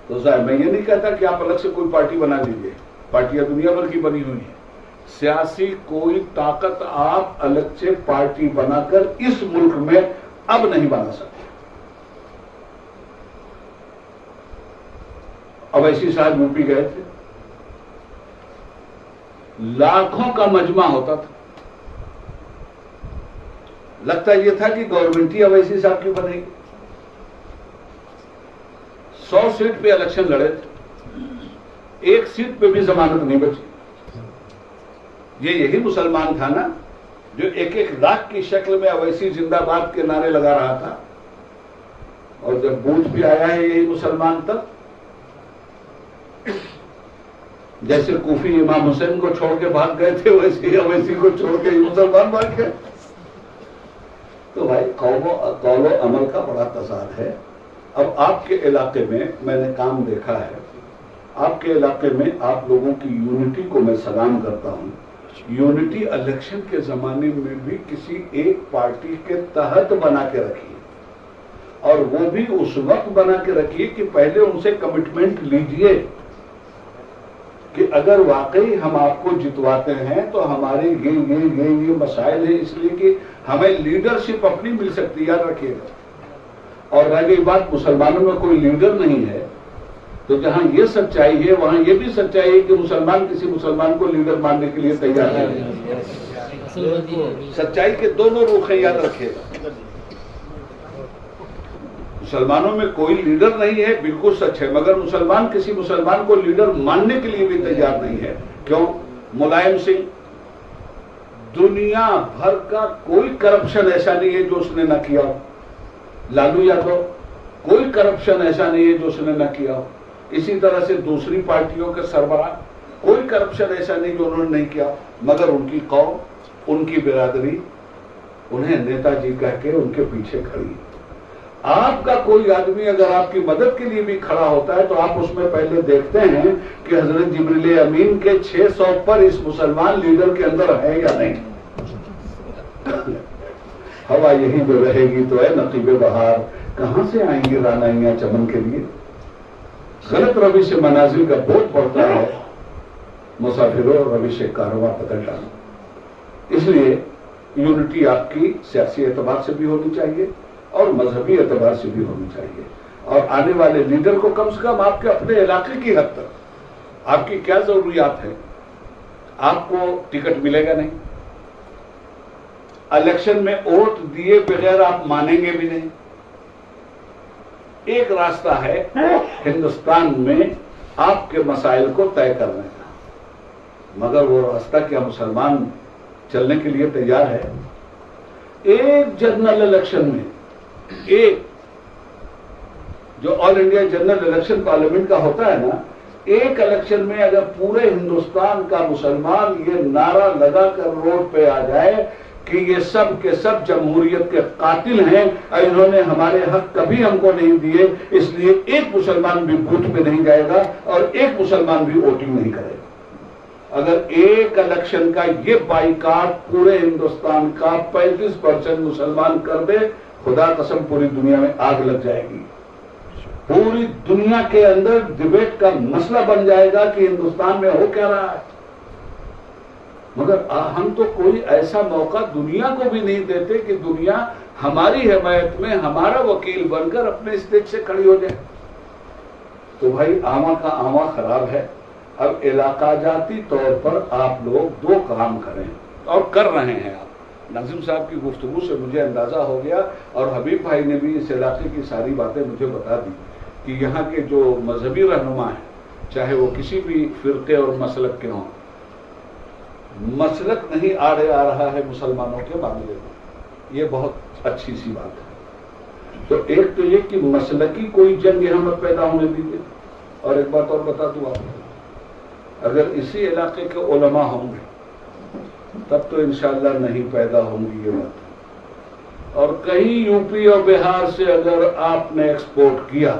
تو ظاہر میں یہ نہیں کہتا کہ آپ الگ سے کوئی پارٹی بنا لیجیے، پارٹیاں دنیا بھر کی بنی ہوئی ہیں، سیاسی کوئی طاقت آپ الگ سے پارٹی بنا کر اس ملک میں اب نہیں بنا سکتے۔ اویسی صاحب یو پی گئے تھے، لاکھوں کا مجمع ہوتا تھا، لگتا یہ تھا کہ گورنمنٹ ہی اویسی صاحب کی بنے گی۔ 100 سیٹ پہ الیکشن لڑے تھے، ایک سیٹ پہ بھی ضمانت نہیں بچی۔ یہی مسلمان تھا نا جو 1-1 لاکھ کی شکل میں اویسی زندہ باد کے نعرے لگا رہا تھا، اور جب بوتھ بھی آیا ہے یہی مسلمان تب، جیسے کوفی امام حسین کو چھوڑ کے بھاگ گئے تھے ویسے ہی اویسی کو چھوڑ کے مسلمان بھاگ گئے۔ تو بھائی قول و عمل کا بڑا تضاد ہے۔ اب آپ کے علاقے میں نے کام دیکھا ہے، آپ کے علاقے میں آپ لوگوں کی یونٹی کو میں سلام کرتا ہوں۔ یونٹی الیکشن کے زمانے میں بھی کسی ایک پارٹی کے تحت بنا کے رکھیے، اور وہ بھی اس وقت بنا کے رکھیے کہ پہلے ان سے کمٹمنٹ لیجئے کہ اگر واقعی ہم آپ کو جتواتے ہیں تو ہمارے یہ مسائل ہیں، اس لیے کہ ہمیں لیڈرشپ اپنی مل سکتی ہے، یاد رکھیے گا۔ اور رہ گئی بات مسلمانوں میں کوئی لیڈر نہیں ہے، تو جہاں یہ سچائی ہے وہاں یہ بھی سچائی ہے کہ مسلمان کسی مسلمان کو لیڈر ماننے کے لیے تیار نہیں ہے۔ سچائی کے دونوں رخ ہیں، یاد رکھیے گا۔ مسلمانوں میں کوئی لیڈر نہیں ہے، بالکل سچ ہے، مگر مسلمان کسی مسلمان کو لیڈر ماننے کے لیے بھی تیار نہیں ہے۔ کیوں؟ ملائم سنگھ، دنیا بھر کا کوئی کرپشن ایسا نہیں ہے جو اس نے نہ کیا ہو۔ لالو یادو، کوئی کرپشن ایسا نہیں ہے جو اس نے نہ کیا ہو۔ اسی طرح سے دوسری پارٹیوں کے سربراہ، کوئی کرپشن ایسا نہیں جو انہوں نے نہیں کیا، مگر ان کی قوم، ان کی برادری انہیں نیتا جی کہہ کے ان کے پیچھے کھڑی۔ آپ کا کوئی آدمی اگر آپ کی مدد کے لیے بھی کھڑا ہوتا ہے تو آپ اس میں پہلے دیکھتے ہیں کہ حضرت جبریل امین کے 600 پر اس مسلمان لیڈر کے اندر ہے یا نہیں۔ ہوا یہی جو رہے گی تو اے نقیب بہار، کہاں سے آئیں گی رانائیاں چمن کے لیے؟ غلط روش سے منازل کا بہت پڑتا ہے، مسافروں روش کارواں پکڑ ڈالو۔ اس لیے یونٹی آپ کی سیاسی اعتبار سے بھی ہونی چاہیے اور مذہبی اعتبار سے بھی ہونی چاہیے، اور آنے والے لیڈر کو کم سے کم آپ کے اپنے علاقے کی حد تک آپ کی کیا ضروریات ہے۔ آپ کو ٹکٹ ملے گا نہیں، الیکشن میں ووٹ دیے بغیر آپ مانیں گے بھی نہیں۔ ایک راستہ ہے ہندوستان میں آپ کے مسائل کو طے کرنے کا، مگر وہ راستہ کیا مسلمان چلنے کے لیے تیار ہے؟ ایک جنرل الیکشن میں، ایک جو آل انڈیا جنرل الیکشن پارلیمنٹ کا ہوتا ہے نا، ایک الیکشن میں اگر پورے ہندوستان کا مسلمان یہ نعرہ لگا کر روڈ پہ آ جائے کہ یہ سب کے سب جمہوریت کے قاتل ہیں اور انہوں نے ہمارے حق کبھی ہم کو نہیں دیے، اس لیے ایک مسلمان بھی بوتھ پہ نہیں جائے گا اور ایک مسلمان بھی ووٹنگ نہیں کرے گا۔ اگر ایک الیکشن کا یہ بائیکاٹ پورے ہندوستان کا 35% مسلمان کر دے، خدا قسم پوری دنیا میں آگ لگ جائے گی۔ پوری دنیا کے اندر ڈیبیٹ کا مسئلہ بن جائے گا کہ ہندوستان میں ہو کیا رہا ہے۔ مگر ہم تو کوئی ایسا موقع دنیا کو بھی نہیں دیتے کہ دنیا ہماری حمایت میں ہمارا وکیل بن کر اپنے اسٹیج سے کھڑی ہو جائے۔ تو بھائی آما کا آما خراب ہے۔ اب علاقہ جاتی طور پر آپ لوگ 2 کام کریں، اور کر رہے ہیں آپ۔ ناظم صاحب کی گفتگو سے مجھے اندازہ ہو گیا، اور حبیب بھائی نے بھی اس علاقے کی ساری باتیں مجھے بتا دی کہ یہاں کے جو مذہبی رہنما ہیں، چاہے وہ کسی بھی فرقے اور مسلک کے ہوں، مسلک نہیں آڑے آ رہا ہے مسلمانوں کے معاملے میں۔ یہ بہت اچھی سی بات ہے۔ تو ایک تو یہ کہ مسلکی کوئی جنگ یہاں پر پیدا ہونے دیجیے، اور ایک بات اور بتا دوں آپ کو، اگر اسی علاقے کے علماء ہوں گے تب تو انشاءاللہ نہیں پیدا ہوں گی یہ بات۔ اور کہیں یو پی اور بہار سے اگر آپ نے ایکسپورٹ کیا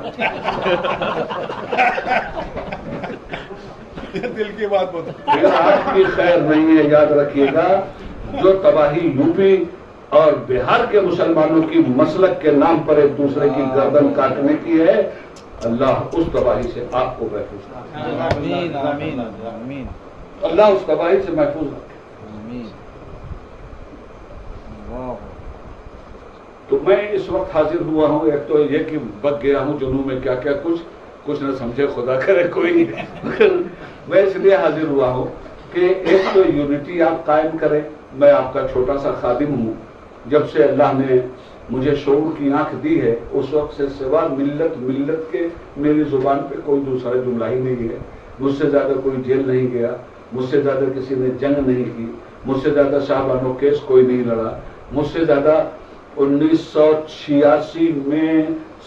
دل کی بات بتا، پھر آپ کی خیر نہیں ہے۔ یاد رکھیے گا، جو تباہی یو پی اور بہار کے مسلمانوں کی مسلک کے نام پر ایک دوسرے کی گردن کاٹنے کی ہے، اللہ اس تباہی سے آپ کو محفوظ رکھے، اللہ اس تباہی سے محفوظ رکھے۔ تو میں اس وقت حاضر ہوا ہوں، ایک تو یہ کہ بک گیا ہوں جنوں میں کیا کیا کچھ نہ سمجھے خدا کرے کوئی، میں اس لیے حاضر ہوا ہوں کہ ایک تو یونٹی آپ قائم کریں۔ میں آپ کا چھوٹا سا خادم ہوں، جب سے اللہ نے مجھے شعور کی آنکھ دی ہے اس وقت سے سوا ملت کے میری زبان پہ کوئی دوسرا جملہ ہی نہیں ہے۔ مجھ سے زیادہ کوئی جیل نہیں گیا، مجھ سے زیادہ کسی نے جنگ نہیں کی، مجھ سے زیادہ شاہبانو کیس کوئی نہیں لڑا، مجھ سے زیادہ 1986 میں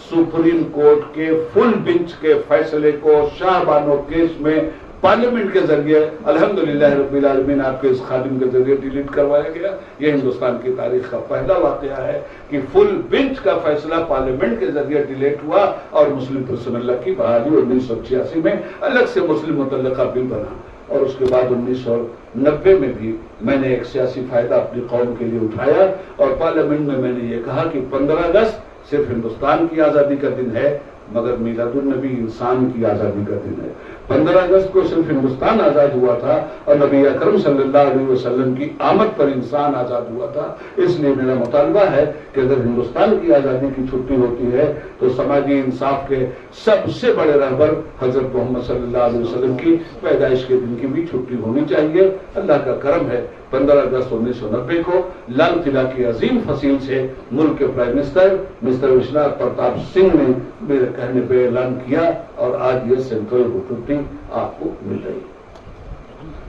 سپریم کورٹ کے فل بینچ کے فیصلے کو شاہبانو کیس میں پارلیمنٹ کے ذریعے الحمدللہ رب العالمین آپ کے اس خادم کے ذریعے ڈیلیٹ کروایا گیا۔ یہ ہندوستان کی تاریخ کا پہلا واقعہ ہے کہ فل بینچ کا فیصلہ پارلیمنٹ کے ذریعے ڈیلیٹ ہوا اور مسلم پرسنل لا کی بحالی 1986 میں الگ سے مسلم متعلقہ بل بنا، اور اس کے بعد 1990 میں بھی میں نے ایک سیاسی فائدہ اپنی قوم کے لیے اٹھایا، اور پارلیمنٹ میں نے یہ کہا کہ 15 اگست صرف ہندوستان کی آزادی کا دن ہے، مگر میلاد النبی انسان کی آزادی کا دن ہے۔ 15 اگست کو صرف ہندوستان آزاد ہوا تھا اور نبی اکرم صلی اللہ علیہ وسلم کی آمد پر انسان آزاد ہوا تھا۔ اس لیے میرا مطالبہ ہے کہ اگر ہندوستان کی آزادی کی چھٹی ہوتی ہے تو سماجی انصاف کے سب سے بڑے رہبر حضرت محمد صلی اللہ علیہ وسلم کی پیدائش کے دن کی بھی چھٹی ہونی چاہیے۔ اللہ کا کرم ہے 15 اگست 1990 کو لال قلعہ کی عظیم فصیل سے ملک کے prime minister mister Vishwanath Pratap Singh نے میرے کہنے پہ اعلان کیا، اور آج یہ سینٹرل چھٹی آپ کو مل رہی ہے۔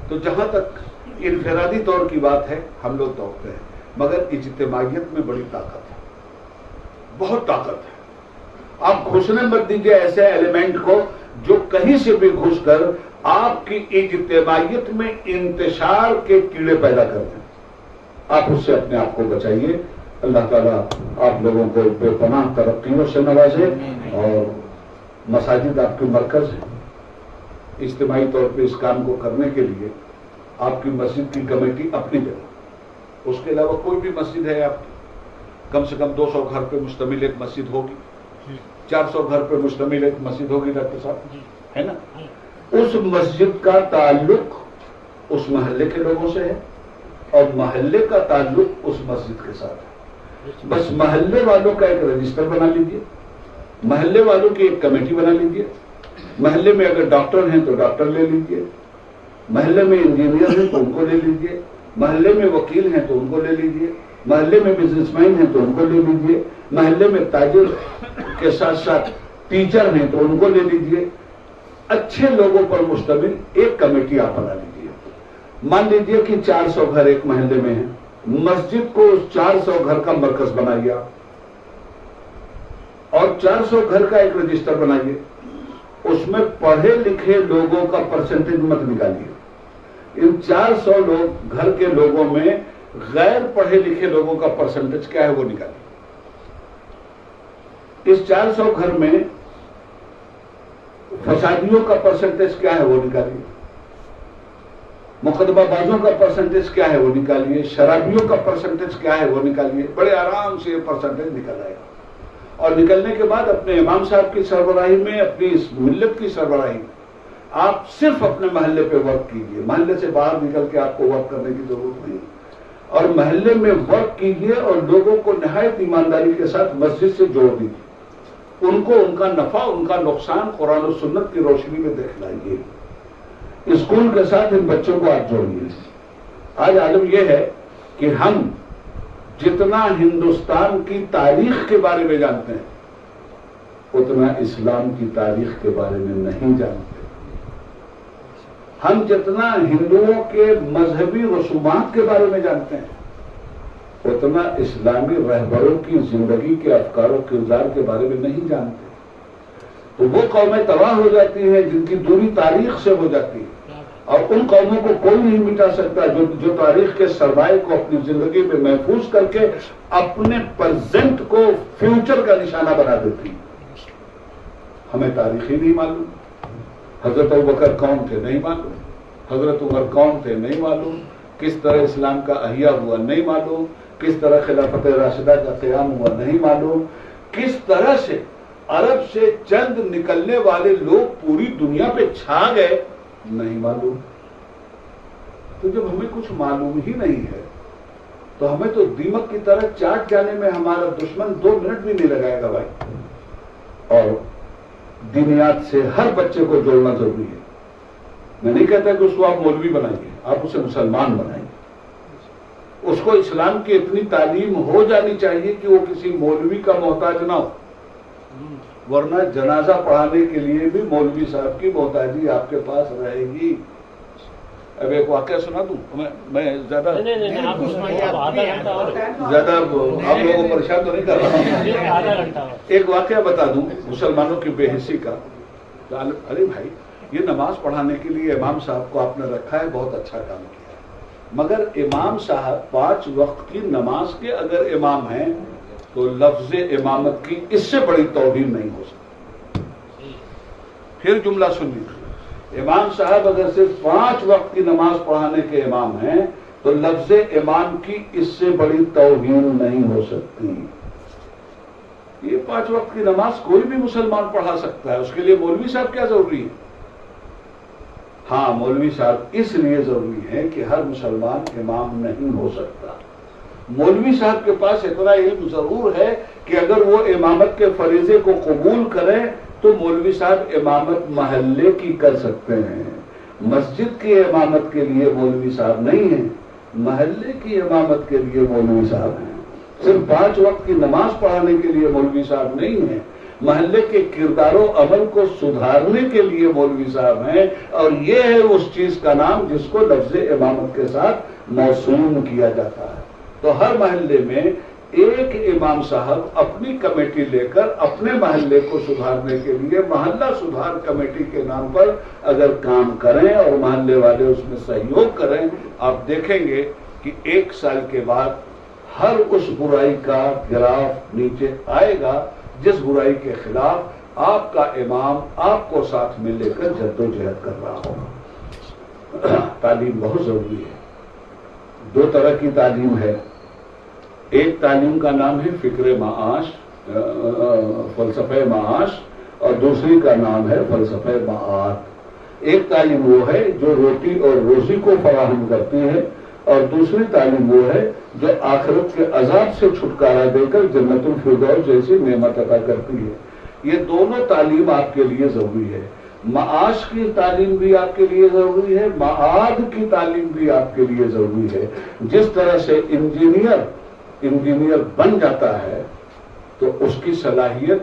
تو جہاں تک انفرادی طور کی بات ہے ہم لوگ توڑتے ہیں، مگر اجتماعیت میں بڑی طاقت ہے، بہت طاقت ہے۔ آپ گھسنے مت دیجیے ایسے ایلیمنٹ کو جو کہیں سے بھی گھس کر آپ کی اجتماعیت میں انتشار کے کیڑے پیدا کر دیں۔ آپ اس سے اپنے آپ کو بچائیے۔ اللہ تعالیٰ آپ لوگوں کو بے پناہ ترقیوں سے نوازے، اور مساجد آپ کی مرکز ہے۔ اجتماعی طور پہ اس کام کو کرنے کے لیے آپ کی مسجد کی کمیٹی اپنی جگہ، اس کے علاوہ کوئی بھی مسجد ہے آپ کی، کم سے کم 200 گھر پہ مشتمل ایک مسجد ہوگی، 400 گھر پہ مشتمل ایک مسجد ہوگی ڈاکٹر صاحب، ہے نا؟ اس مسجد کا تعلق اس محلے کے لوگوں سے ہے، اور محلے کا تعلق اس مسجد کے ساتھ ہے۔ بس محلے والوں کا ایک رجسٹر بنا لیجیے، محلے والوں کی ایک کمیٹی بنا لیجیے، محلے میں اگر ڈاکٹر ہیں تو ڈاکٹر لے لیجیے، محلے میں انجینئر ہیں تو ان کو لے لیجیے، محلے میں وکیل ہیں تو ان کو لے لیجیے، محلے میں بزنس مین ہیں تو ان کو لے لیجیے، محلے میں تاجر کے ساتھ ساتھ ٹیچر ہیں تو ان کو لے لیجیے۔ اچھے لوگوں پر مشتمل ایک کمیٹی آپ بنا لیجیے۔ مان لیجیے کہ 400 گھر ایک محلے میں ہیں، مسجد کو اس 400 گھر کا مرکز بنائیے آپ، اور 400 گھر کا ایک رجسٹر بنائیے، اس میں پڑھے لکھے لوگوں کا پرسنٹیج مت نکالیے۔ ان 400 لوگ گھر کے لوگوں میں غیر پڑھے لکھے لوگوں کا پرسنٹیج کیا ہے وہ نکالیے۔ اس 400 گھر میں فسادیوں کا پرسنٹیج کیا ہے وہ نکالیے، مقدمہ بازوں کا پرسنٹیج کیا ہے وہ نکالیے، شرابیوں کا پرسنٹیج کیا ہے وہ نکالیے۔ بڑے آرام سے یہ پرسنٹیج نکل آئے گا، اور نکلنے کے بعد اپنے امام صاحب کی سربراہی میں، اپنی اس ملت کی سربراہی میں آپ صرف اپنے محلے پہ ورک کیجیے۔ محلے سے باہر نکل کے آپ کو ورک کرنے کی ضرورت نہیں، اور محلے میں ورک کیجیے، اور لوگوں کو نہایت ایمانداری کے ساتھ مسجد سے جوڑ دیجیے، ان کو ان کا نفع ان کا نقصان قرآن و سنت کی روشنی میں دکھلائیے۔ اسکول کے ساتھ ان بچوں کو آج جوڑیے۔ آج عالم یہ ہے کہ ہم جتنا ہندوستان کی تاریخ کے بارے میں جانتے ہیں اتنا اسلام کی تاریخ کے بارے میں نہیں جانتے۔ ہم جتنا ہندوؤں کے مذہبی رسومات کے بارے میں جانتے ہیں اتنا اسلامی رہبروں کی زندگی کے افکار و کردار کے بارے میں نہیں جانتے۔ تو وہ قومیں تباہ ہو جاتی ہیں جن کی دوری تاریخ سے ہو جاتی ہے، اور ان قوموں کو کوئی نہیں مٹا سکتا جو تاریخ کے سرمائے کو اپنی زندگی میں محفوظ کر کے اپنے پرزینٹ کو فیوچر کا نشانہ بنا دیتی۔ ہمیں تاریخ ہی نہیں معلوم، حضرت ابوبکر کون تھے نہیں معلوم، حضرت عمر کون تھے نہیں معلوم، کس طرح اسلام کا احیا ہوا نہیں معلوم، کس طرح خلافت راشدہ کا قیام ہوا نہیں معلوم، کس طرح سے عرب سے چند نکلنے والے لوگ پوری دنیا پہ چھا گئے نہیں معلوم۔ تو جب ہمیں کچھ معلوم ہی نہیں ہے تو ہمیں تو دیمک کی طرح چاٹ جانے میں ہمارا دشمن 2 منٹ بھی نہیں لگائے گا بھائی۔ اور دینیات سے ہر بچے کو جوڑنا ضروری ہے۔ میں نہیں کہتا کہ اس کو آپ مولوی بنائیے، آپ اسے مسلمان بنائیے۔ اس کو اسلام کی اتنی تعلیم ہو جانی چاہیے کہ وہ کسی مولوی کا محتاج نہ ہو، ورنہ جنازہ پڑھانے کے لیے بھی مولوی صاحب کی محتاجی آپ کے پاس رہے گی۔ اب ایک واقعہ سنا دوں، میں زیادہ آپ لوگوں کو پریشان تو نہیں کر رہا، ایک واقعہ بتا دوں مسلمانوں کی بے حسی کا۔ ارے بھائی، یہ نماز پڑھانے کے لیے امام صاحب کو آپ نے رکھا ہے، بہت اچھا کام کیا ہے، مگر امام صاحب 5 وقت کی نماز کے اگر امام ہیں تو لفظ امامت کی اس سے بڑی توہین نہیں ہو سکتی۔ پھر جملہ سن لیجیے، امام صاحب اگر صرف 5 وقت کی نماز پڑھانے کے امام ہیں تو لفظ امام کی اس سے بڑی توہین نہیں ہو سکتی۔ یہ 5 وقت کی نماز کوئی بھی مسلمان پڑھا سکتا ہے، اس کے لیے مولوی صاحب کیا ضروری ہے؟ ہاں، مولوی صاحب اس لیے ضروری ہے کہ ہر مسلمان امام نہیں ہو سکتا۔ مولوی صاحب کے پاس اتنا علم ضرور ہے کہ اگر وہ امامت کے فریضے کو قبول کریں تو مولوی صاحب امامت محلے کی کر سکتے ہیں، مسجد کی امامت کے لیے مولوی صاحب نہیں ہیں، محلے کی امامت کے لیے مولوی صاحب ہیں۔ صرف 5 وقت کی نماز پڑھانے کے لیے مولوی صاحب نہیں ہیں، محلے کے کردار و عمل کو سدھارنے کے لیے مولوی صاحب ہیں، اور یہ ہے اس چیز کا نام جس کو لفظ امامت کے ساتھ موسوم کیا جاتا ہے۔ تو ہر محلے میں ایک امام صاحب اپنی کمیٹی لے کر اپنے محلے کو سدھارنے کے لیے محلہ سدھار کمیٹی کے نام پر اگر کام کریں اور محلے والے اس میں سہیوگ کریں، آپ دیکھیں گے کہ 1 سال کے بعد ہر اس برائی کا گراف نیچے آئے گا جس برائی کے خلاف آپ کا امام آپ کو ساتھ میں لے کر جدوجہد کر رہا ہوگا۔ تعلیم بہت ضروری ہے۔ 2 طرح کی تعلیم ہے، ایک تعلیم کا نام ہے فکر معاش، فلسفہ معاش، اور دوسری کا نام ہے فلسفہ معاد۔ ایک تعلیم وہ ہے جو روٹی اور روزی کو فراہم کرتی ہے، اور دوسری تعلیم وہ ہے جو آخرت کے عذاب سے چھٹکارا دے کر جنت الفردوس جیسی نعمت عطا کرتی ہے۔ یہ دونوں تعلیم آپ کے لیے ضروری ہے۔ معاش کی تعلیم بھی آپ کے لیے ضروری ہے، معاد کی تعلیم بھی آپ کے لیے ضروری ہے۔ جس طرح سے انجینئر بن جاتا ہے تو اس کی صلاحیت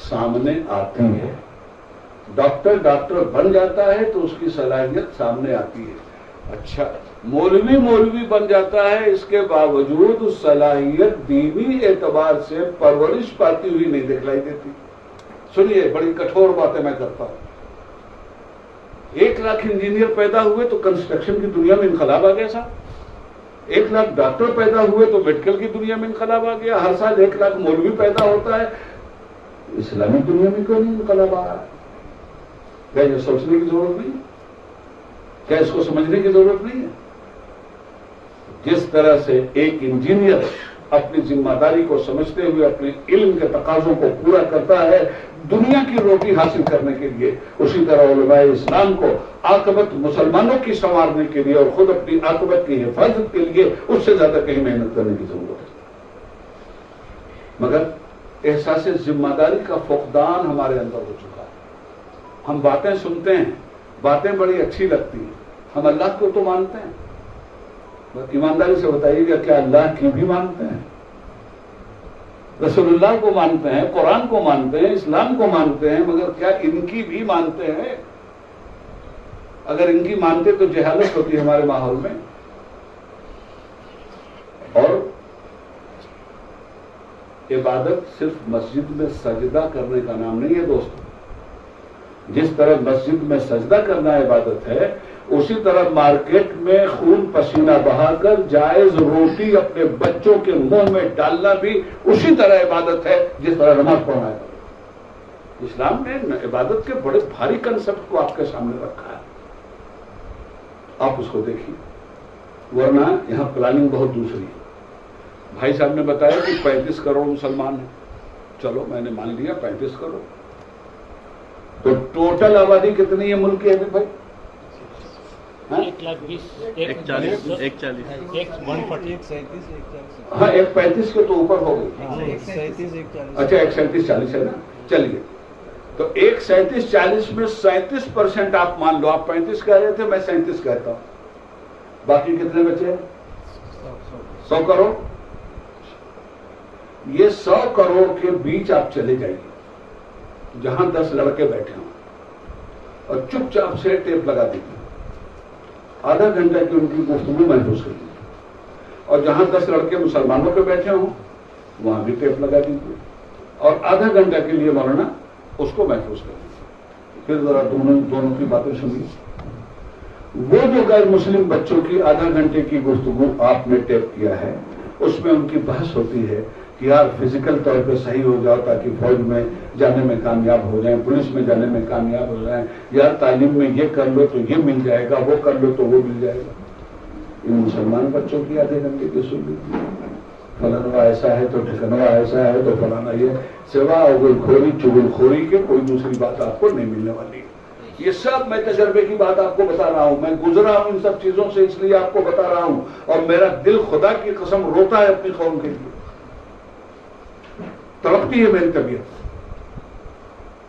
سامنے آتی ہے، ڈاکٹر بن جاتا ہے تو اس کی صلاحیت سامنے آتی ہے۔ اچھا، مولوی بن جاتا ہے، اس کے باوجود صلاحیت دینی اعتبار سے پرورش پاتی ہوئی نہیں دکھلائی دیتی۔ سنیے، بڑی کٹھور باتیں میں کرتا ہوں۔ 1 لاکھ انجینئر پیدا ہوئے تو کنسٹرکشن کی دنیا میں انقلاب آ گیا صاحب، 1 لاکھ ڈاکٹر پیدا ہوئے تو میڈیکل کی دنیا میں انقلاب آ گیا، ہر سال 1 لاکھ مولوی پیدا ہوتا ہے، اسلامی دنیا میں کوئی نہیں انقلاب آ رہا ہے۔ کیا یہ سوچنے کی ضرورت نہیں ہے؟ کیا اس کو سمجھنے کی ضرورت نہیں ہے؟ جس طرح سے ایک انجینئر اپنی ذمہ داری کو سمجھتے ہوئے اپنے علم کے تقاضوں کو پورا کرتا ہے دنیا کی روٹی حاصل کرنے کے لیے، اسی طرح علماء اسلام کو عاقبت مسلمانوں کی سنوارنے کے لیے اور خود اپنی عاقبت کی حفاظت کے لیے اس سے زیادہ کہیں محنت کرنے کی ضرورت ہے۔ مگر احساس ذمہ داری کا فقدان ہمارے اندر ہو چکا ہے۔ ہم باتیں سنتے ہیں، باتیں بڑی اچھی لگتی ہیں، ہم اللہ کو تو مانتے ہیں، ایمانداری سے بتائیے گا کیا اللہ کی بھی مانتے ہیں؟ رسول اللہ کو مانتے ہیں، قرآن کو مانتے ہیں، اسلام کو مانتے ہیں، مگر کیا ان کی بھی مانتے ہیں؟ اگر ان کی مانتے تو جہالت ہوتی ہمارے ماحول میں۔ اور عبادت صرف مسجد میں سجدہ کرنے کا نام نہیں ہے دوستو۔ جس طرح مسجد میں سجدہ کرنا عبادت ہے، اسی طرح مارکیٹ میں خون پسینہ بہا کر جائز روٹی اپنے بچوں کے منہ میں ڈالنا بھی اسی طرح عبادت ہے جس طرح نماز پڑھنا ہے۔ اسلام نے عبادت کے بڑے بھاری کنسپٹ کو آپ کے سامنے رکھا ہے، آپ اس کو دیکھیے، ورنہ یہاں پلاننگ بہت دوسری ہے۔ بھائی صاحب نے بتایا کہ 35 کروڑ مسلمان ہیں. چلو میں نے مان لیا 35 کروڑ. تو ٹوٹل آبادی کتنی ہے ملک کی ابھی بھائی؟ 1,40,1,140. ہاں 1,35 کے تو اوپر ہو گئی. اچھا 1,37,40 ہے نا. چلیے تو 1,37,40 میں 37% آپ مان لو. آپ 35 کہہ رہے تھے, میں 37 کہتا ہوں. باقی کتنے بچے؟ 100 کروڑ. یہ 100 کروڑ کے بیچ آپ چلے جائیے جہاں 10 لڑکے بیٹھے ہوں اور چپ چاپ سے ٹیپ لگا دیجیے. آدھا گھنٹہ کی ان کی گفتگو محفوظ کر دیجیے. اور جہاں 10 لڑکے مسلمانوں پہ بیٹھے ہوں وہاں بھی ٹیپ لگا دیجیے اور آدھا گھنٹہ کے لیے مولانا اس کو محفوظ کر دیجیے. پھر ذرا دونوں کی باتیں سنیے. وہ جو غیر مسلم بچوں کی آدھا گھنٹے کی گفتگو آپ نے ٹیپ کیا ہے اس میں ان کی بحث ہوتی ہے کہ یار فزیکل طور پہ صحیح ہو جاؤ تاکہ فوج میں جانے میں کامیاب ہو جائیں, پولیس میں جانے میں کامیاب ہو جائیں, یار تعلیم میں یہ کر لو تو یہ مل جائے گا, وہ کر لو تو وہ مل جائے گا. ان مسلمان بچوں کی آدھے گھنٹے کی سن لیجیے. فلانا ایسا ہے تو ٹھکانوا ایسا ہے تو فلانا یہ, سوا اگل خوری چگل خوری کے کوئی دوسری بات آپ کو نہیں ملنے والی. یہ سب میں تجربے کی بات آپ کو بتا رہا ہوں. میں گزرا ہوں ان سب چیزوں سے اس لیے آپ کو بتا رہا ہوں. اور میرا دل خدا کی قسم روتا ہے اپنی قوم کے لیے, تڑپتی ہے میری طبیعت.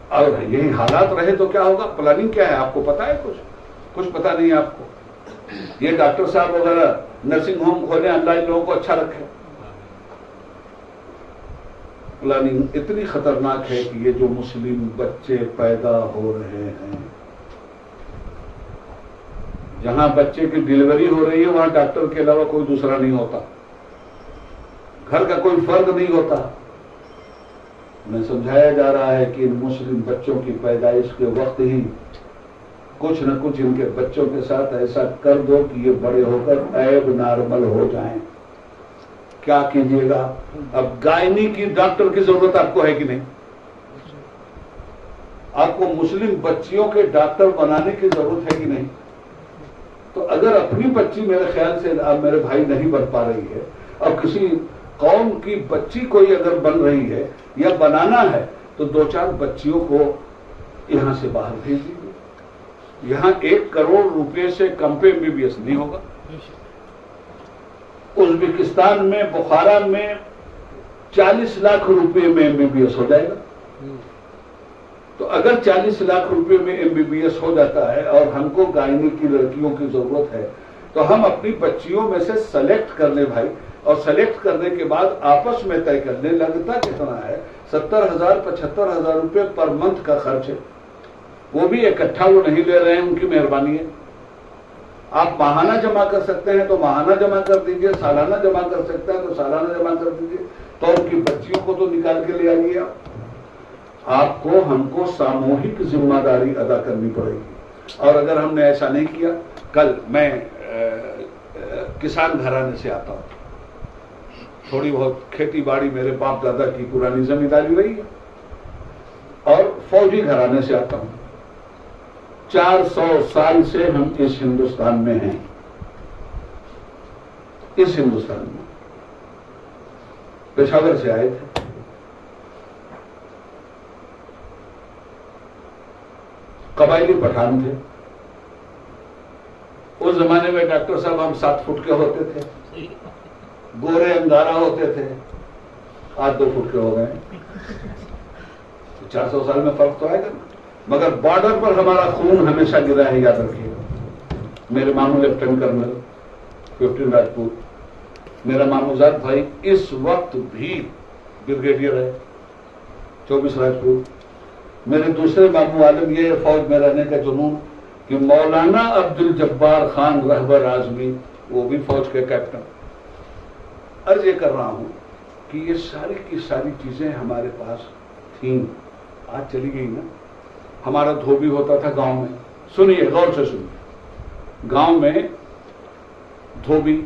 اور یہی حالات رہے تو کیا ہوگا؟ پلاننگ کیا ہے آپ کو پتا ہے؟ کچھ پتا نہیں ہے آپ کو. یہ ڈاکٹر صاحب وغیرہ نرسنگ ہوم کھولے, اللہ ان لوگوں کو اچھا رکھے. پلاننگ اتنی خطرناک ہے کہ یہ جو مسلم بچے پیدا ہو رہے ہیں, جہاں بچے کی ڈلیوری ہو رہی ہے وہاں ڈاکٹر کے علاوہ کوئی دوسرا نہیں ہوتا, گھر کا کوئی فرد نہیں ہوتا. میں سمجھایا جا رہا ہے کہ ان مسلم بچوں کی پیدائش کے وقت ہی کچھ نہ کچھ ان کے بچوں کے ساتھ ایسا کر دو کہ یہ بڑے ہو کر عیب نارمل ہو جائیں. کیا کیجیے گا؟ اب گائنی کی ڈاکٹر کی ضرورت آپ کو ہے کہ نہیں؟ آپ کو مسلم بچیوں کے ڈاکٹر بنانے کی ضرورت ہے کہ نہیں؟ تو اگر اپنی بچی میرے خیال سے اب میرے بھائی نہیں بن پا رہی ہے, اب کسی قوم کی بچی کوئی اگر بن رہی ہے یا بنانا ہے تو 2-4 بچیوں کو یہاں سے باہر بھیج دیجیے. یہاں 1 کروڑ روپے سے کم پہ MBBS نہیں ہوگا. ازبکستان میں بخارا میں 40 لاکھ روپے میں MBBS ہو جائے گا. تو اگر 40 لاکھ روپے میں MBBS ہو جاتا ہے اور ہم کو گائنی کی لڑکیوں کی ضرورت ہے تو ہم اپنی بچیوں میں سے سلیکٹ کر لیں بھائی, اور سلیکٹ کرنے کے بعد آپس میں طے کر لیں. لگتا کتنا ہے؟ 70,000 75,000 روپے پر منتھ کا خرچ ہے. وہ بھی اکٹھا وہ نہیں لے رہے ہیں, ان کی مہربانی ہے. آپ ماہانہ جمع کر سکتے ہیں تو ماہانہ جمع کر دیجئے, سالانہ جمع کر سکتے ہیں تو سالانہ جمع کر دیجئے. تو ان کی بچیوں کو تو نکال کے لے آئیے. آپ کو ہم کو ساموہک ذمہ داری ادا کرنی پڑے گی. اور اگر ہم نے ایسا نہیں کیا, کل میں کسان گھرانے سے آتا ہوں, تھوڑی بہت کھیتی باڑی میرے باپ دادا کی پرانی زمینداری رہی ہے, اور فوجی گھرانے سے آتا ہوں. 400 سال سے ہم اس ہندوستان میں ہیں. اس ہندوستان میں پشاور سے آئے تھے. قبائلی پٹھان تھے. اس زمانے میں ڈاکٹر صاحب ہم 7 فٹ کے ہوتے تھے, گورے انگارہ ہوتے تھے. آج 2 فٹ کے ہو گئے. 400 سال میں فرق تو آئے گا, مگر بارڈر پر ہمارا خون ہمیشہ گرا ہے, یاد رکھیے. میرے ماموں لیفٹیننٹ کرنل 15 راجپوت, میرا ماموں زاد بھائی اس وقت بھی بریگیڈیئر ہے 24 راجپوت. میرے دوسرے ماموں عالم یہ فوج میں رہنے کا جنون کہ مولانا عبد الجبار خان رہبر اعظمی, وہ بھی فوج کے کیپٹن. عرض یہ کر رہا ہوں کہ یہ ساری کی ساری چیزیں ہمارے پاس تھیں, آج چلی گئی نا. ہمارا دھوبی ہوتا تھا گاؤں میں, سنیے غور سے سنیے, گاؤں میں دھوبی.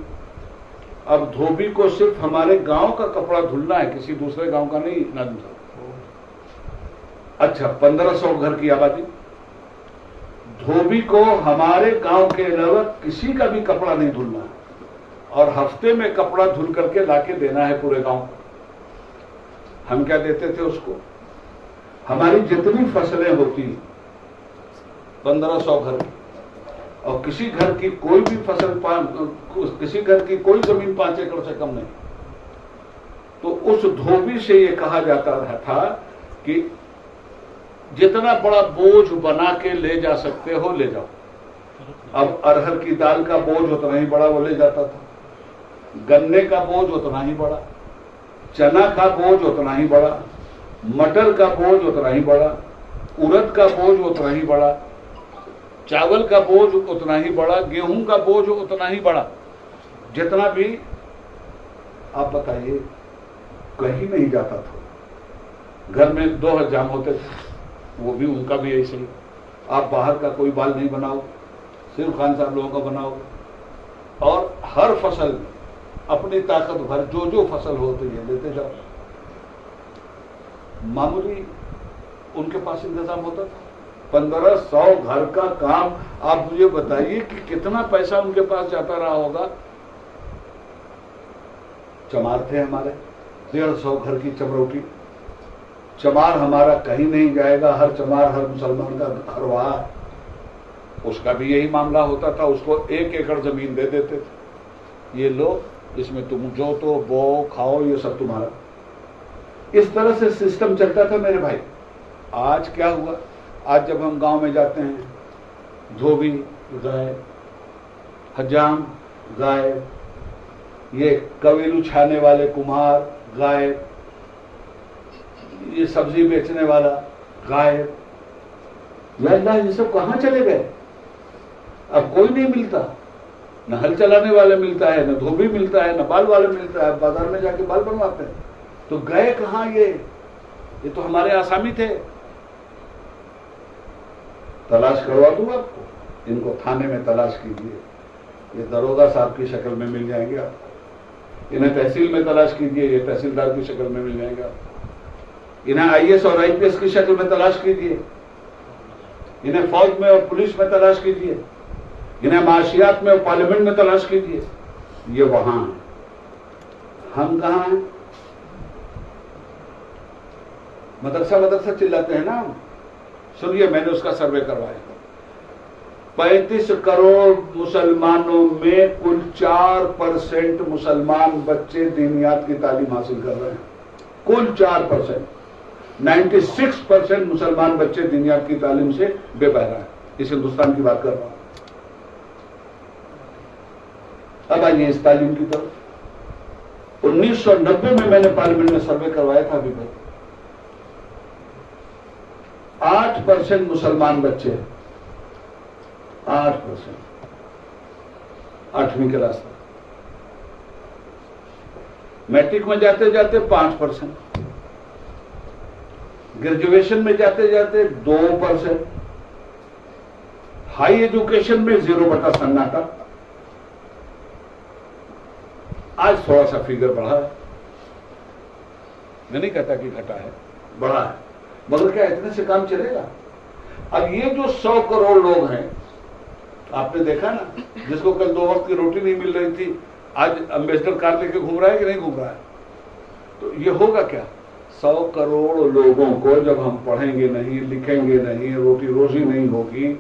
اب دھوبی کو صرف ہمارے گاؤں کا کپڑا دھلنا ہے, کسی دوسرے گاؤں کا نہیں نہ دھلنا. اچھا 1500 گھر کی آبادی, دھوبی کو ہمارے گاؤں کے علاوہ کسی کا بھی کپڑا نہیں دھلنا ہے. اور ہفتے میں کپڑا دھل کر کے لا کے دینا ہے پورے گاؤں کو. ہم کیا دیتے تھے اس کو؟ ہماری جتنی فصلیں ہوتی 1500 گھر کی، اور کسی گھر کی کوئی بھی فصل کسی گھر کی کوئی زمین 5 ایکڑ سے کم نہیں، تو اس دھوبی سے یہ کہا جاتا تھا کہ جتنا بڑا بوجھ بنا کے لے جا سکتے ہو لے جاؤ. اب ارہر کی دال کا بوجھ اتنا ہی بڑا وہ لے جاتا تھا، گنے کا بوجھ اتنا ہی بڑا، چنا کا بوجھ اتنا ہی بڑا، مٹر کا بوجھ اتنا ہی بڑا، ارد کا بوجھ اتنا ہی بڑا، چاول کا بوجھ اتنا ہی بڑا، گیہوں کا بوجھ اتنا ہی بڑا. جتنا بھی آپ بتائیے کہیں نہیں جاتا تھا. گھر میں 2 حجام ہوتے تھے، وہ بھی ان کا بھی ایسے ہی. آپ باہر کا کوئی بال نہیں بناؤ، صرف خان صاحب لوگوں کا بناؤ، اور ہر فصل اپنی طاقت بھر جو فصل ہو تو یہ لیتے جاؤ. معمولی ان کے پاس انتظام ہوتا تھا. 1500 گھر کا کام. آپ مجھے بتائیے کہ کتنا پیسہ ان کے پاس جاتا رہا ہوگا. چمار تھے ہمارے 150 گھر کی چمروٹی. چمار ہمارا کہیں نہیں جائے گا، ہر چمار ہر مسلمان کا گھر وہاں. اس کا بھی یہی معاملہ ہوتا تھا، اس کو 1 ایکڑ زمین دے دیتے تھے، یہ لو اس میں تم جو تو بو کھاؤ، یہ سب تمہارا. اس طرح سے سسٹم چلتا تھا میرے بھائی. آج کیا ہوا؟ آج جب ہم گاؤں میں جاتے ہیں، دھوبی غائب، حجام غائب، یہ کویلو چھانے والے کمہار غائب، یہ سبزی بیچنے والا غائب. یا اللہ، یہ سب کہاں چلے گئے؟ اب کوئی نہیں ملتا. نہ ہل چلانے والے ملتا ہے، نہ دھوبی ملتا ہے، نہ بال والے ملتا ہے. بازار میں جا کے بال بنواتے ہیں. تو گئے کہاں یہ تو ہمارے آسامی تھے. تلاش کروا دوں آپ کو، ان کو تھانے میں تلاش کیجیے، یہ دروگا صاحب کی شکل میں مل جائیں گے آپ کو. انہیں تحصیل میں تلاش کیجیے، یہ تحصیلدار کی شکل میں مل جائیں گے آپ کو. انہیں IAS اور IPS کی شکل میں تلاش کیجیے، انہیں فوج میں اور پولیس میں تلاش کیجیے، انہیں معاشیات میں اور پارلیمنٹ میں تلاش کیجیے. یہ وہاں ہیں. ہم کہاں ہیں؟ مدرسہ چلاتے ہیں نا. سنیے، میں نے اس کا سروے کروایا. 35 کروڑ مسلمانوں میں کل 4% مسلمان بچے دینیات کی تعلیم حاصل کر رہے ہیں. کل 4%. 96% مسلمان بچے دینیات کی تعلیم سے بے بہرا ہیں. اس ہندوستان کی بات کر رہا ہوں. اب آئیے اس تعلیم کی طرف. 1990 میں نے پارلیمنٹ میں سروے کروایا تھا. ابھی بھائی 8% مسلمان بچے، 8%، 8ویں کلاس تک. میٹرک میں جاتے جاتے 5%، گریجویشن میں جاتے جاتے 2%، ہائی ایجوکیشن میں 0 سناٹا. آج تھوڑا سا فگر بڑھا ہے، میں نہیں کہتا کہ گھٹا ہے، بڑھا ہے. مگر کیا اتنے سے کام چلے گا؟ اب یہ جو 100 کروڑ لوگ ہیں، آپ نے دیکھا نا، جس کو کل 2 وقت کی روٹی نہیں مل رہی تھی، آج امبیسڈر کار لے کے گھوم رہا ہے کہ نہیں گھوم رہا ہے؟ تو یہ ہوگا کیا؟ 100 کروڑ لوگوں کو جب ہم پڑھیں گے نہیں، لکھیں گے نہیں، روٹی روزی نہیں ہوگی.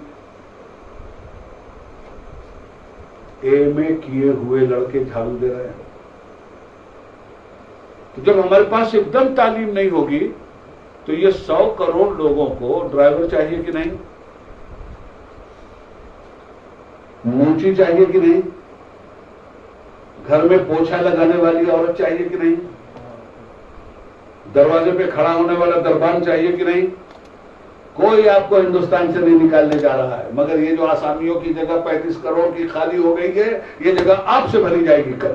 MA کیے ہوئے لڑکے جھاڑو دے رہے ہیں. تو جب ہمارے پاس ایک دم تعلیم نہیں ہوگی تو یہ 100 کروڑ لوگوں کو ڈرائیور چاہیے کہ نہیں؟ مونچی چاہیے کہ نہیں؟ گھر میں پوچھا لگانے والی عورت چاہیے کہ نہیں؟ دروازے پہ کھڑا ہونے والا دربان چاہیے کہ نہیں؟ کوئی آپ کو ہندوستان سے نہیں نکالنے جا رہا ہے. مگر یہ جو آسامیوں کی جگہ 35 کروڑ کی خالی ہو گئی ہے، یہ جگہ آپ سے بھری جائے گی کل.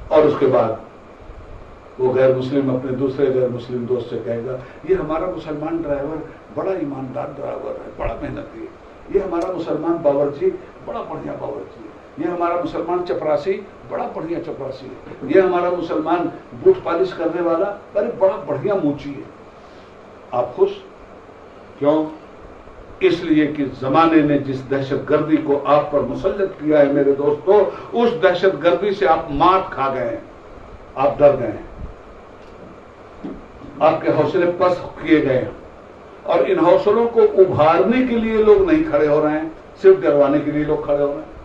اور اس کے بعد وہ غیر مسلم اپنے دوسرے غیر مسلم دوست سے کہے گا، یہ ہمارا مسلمان ڈرائیور بڑا ایماندار ڈرائیور ہے، بڑا محنتی ہے. یہ ہمارا مسلمان باورچی بڑا بڑھیا باورچی ہے. یہ ہمارا مسلمان چپراسی بڑا بڑھیا چپراسی ہے. یہ ہمارا مسلمان بوٹ پالش کرنے والا ارے بڑا بڑھیا موچی ہے. آپ خوش کیوں؟ اس لیے کہ زمانے نے جس دہشت گردی کو آپ پر مسلط کیا ہے میرے دوستو، اس دہشت گردی سے آپ مات کھا گئے ہیں، آپ ڈر گئے ہیں، آپ کے حوصلے پست کیے گئے ہیں، اور ان حوصلوں کو ابھارنے کے لیے لوگ نہیں کھڑے ہو رہے ہیں، صرف ڈروانے کے لیے لوگ کھڑے ہو رہے ہیں۔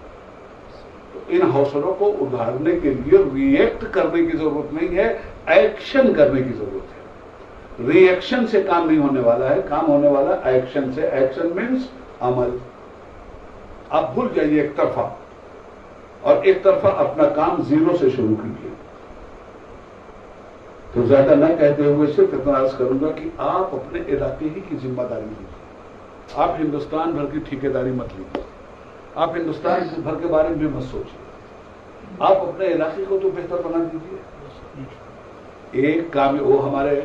ان حوصلوں کو ابھارنے کے لیے ری ایکٹ کرنے کی ضرورت نہیں ہے، ایکشن کرنے کی ضرورت ہے۔ ری ایکشن سے کام نہیں ہونے والا ہے، کام ہونے والا ایکشن سے۔ ایکشن مینس عمل۔ آپ بھول جائیے ایک طرفہ، اور ایک طرفہ اپنا کام زیرو سے شروع کیجیے۔ تو زیادہ نہ کہتے ہوئے صرف اتنا عرض کروں گا کہ آپ اپنے علاقے ہی کی ذمہ داری لیجیے، آپ ہندوستان بھر کی ٹھیکیداری مت لیجیے، آپ ہندوستان بھر کے بارے میں مت سوچیے، آپ اپنے علاقے کو تو بہتر بنا دیجیے۔ ایک کام وہ ہمارے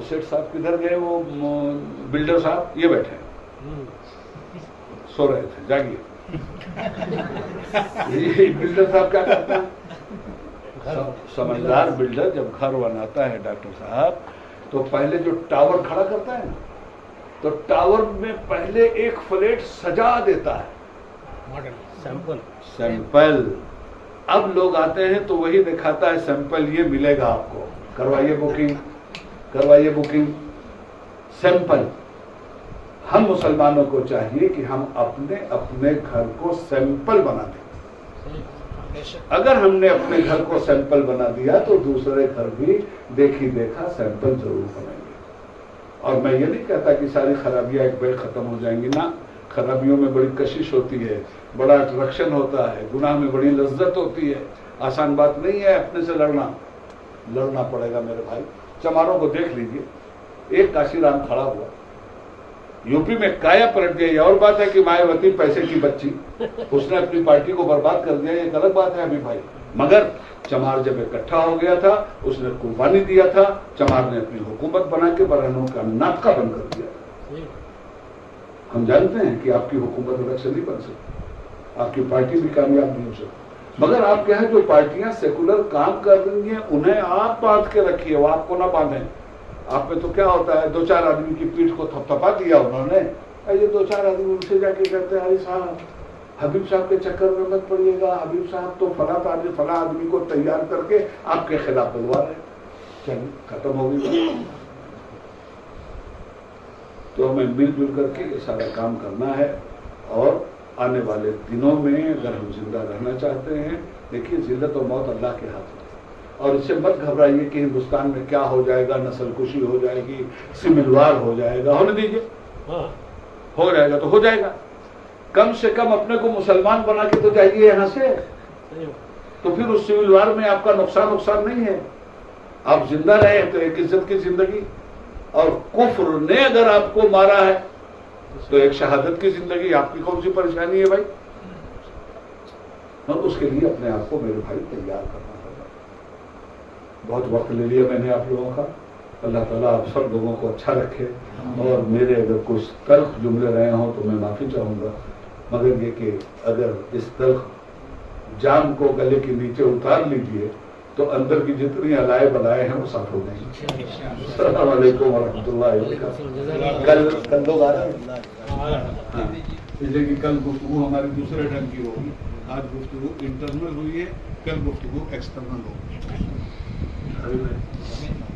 سیٹ صاحب کدھر گئے، وہ بلڈر صاحب یہ بیٹھے ہیں، سو رہے تھے، جاگیے۔ بلڈر صاحب کیا کرتے ہیں؟ سمجھدار بلڈر جب گھر بناتا ہے ڈاکٹر صاحب، تو پہلے جو ٹاور کھڑا کرتا ہے نا، تو ٹاور میں پہلے ایک فلیٹ سجا دیتا ہے، سیمپل۔ اب لوگ آتے ہیں تو وہی دکھاتا ہے سیمپل، یہ ملے گا آپ کو، کروائیے بکنگ، کروائیے بکنگ، سیمپل۔ ہم مسلمانوں کو چاہیے کہ ہم اپنے اپنے گھر کو سیمپل بنا دیں۔ اگر ہم نے اپنے گھر کو سیمپل بنا دیا تو دوسرے گھر بھی دیکھی دیکھا سیمپل ضرور بنائیں گے۔ اور میں یہ نہیں کہتا کہ ساری خرابیاں ایک بار ختم ہو جائیں گی، نہ، خرابیوں میں بڑی کشش ہوتی ہے، بڑا اٹریکشن ہوتا ہے، گناہ میں بڑی لذت ہوتی ہے، آسان بات نہیں ہے اپنے سے لڑنا پڑے گا میرے بھائی۔ چماروں کو دیکھ لیجئے، ایک کاشی رام کھڑا ہوا، یو پی میں کایا پلٹ دیا۔ یہ اور بات ہے کہ مایاوتی پیسے کی بچی، اس نے اپنی پارٹی کو برباد کر دیا، یہ ایک الگ بات ہے ابھی بھائی، مگر چمار جب اکٹھا ہو گیا تھا، اس نے قربانی دیا تھا، چمار نے اپنی حکومت بنا کے برہنوں کا ناطقہ بند کر دیا تھا۔ ہم جانتے ہیں کہ آپ کی حکومت الیکشن نہیں بن سکتی، آپ کی پارٹی بھی کامیاب نہیں ہو سکتی، مگر آپ کیا ہے، جو پارٹیاں سیکولر کام کر رہی ہیں انہیں آپ باندھ کے رکھیے، وہ آپ کو نہ باندھیں۔ آپ میں تو کیا ہوتا ہے، دو چار آدمی کی پیٹھ کو تھپتھپا دیا انہوں نے، یہ دو چار آدمی ان سے جا کے کہتے ہیں ارے صاحب حبیب صاحب کے چکر میں مت پڑیے گا، حبیب صاحب تو فلاں آدمی کو تیار کر کے آپ کے خلاف بلوا رہے ہیں، چلیے ختم ہو گئی۔ تو ہمیں مل جل کر کے یہ سارا کام کرنا ہے، اور آنے والے دنوں میں اگر ہم زندہ رہنا چاہتے ہیں، دیکھیے ذلت اور موت اللہ کے ہاتھ میں، اور اس سے مت گھبرائیے کہ ہندوستان میں کیا ہو جائے گا، نسل کشی ہو جائے گی، سول وار ہو جائے گا، ہونے دیجیے، ہو جائے گا تو ہو جائے گا، کم سے کم اپنے کو مسلمان بنا کے تو جائیے یہاں سے، تو پھر اس سول وار میں آپ کا نقصان نہیں ہے، آپ زندہ رہے تو ایک عزت کی زندگی، اور کفر نے اگر آپ کو مارا ہے تو ایک شہادت کی زندگی، آپ کی کون سی پریشانی ہے بھائی؟ اور اس کے لیے اپنے آپ کو میرے بھائی تیار کرنا ہوگا۔ بہت وقت لے لیا میں نے آپ لوگوں کا، اللہ تعالیٰ آپ سب لوگوں کو اچھا رکھے، اور میرے اگر کچھ تلخ جملے رہے ہوں تو میں معافی چاہوں گا، مگر یہ کہ اگر اس تلخ جام کو گلے کے نیچے اتار لیجئے تو اندر کی جتنی علائے بلائے ہیں وہ صاف ہو گئی۔ السلام علیکم ورحمۃ اللہ وبرکاتہ۔ کل لوگ آ رہے ہیں، اس لیے کہ کل گفتگو ہماری دوسرے ڈھنگ کی ہوگی، آج گفتگو انٹرنل ہوئی ہے، کل گفتگو ایکسٹرنل ہوگی۔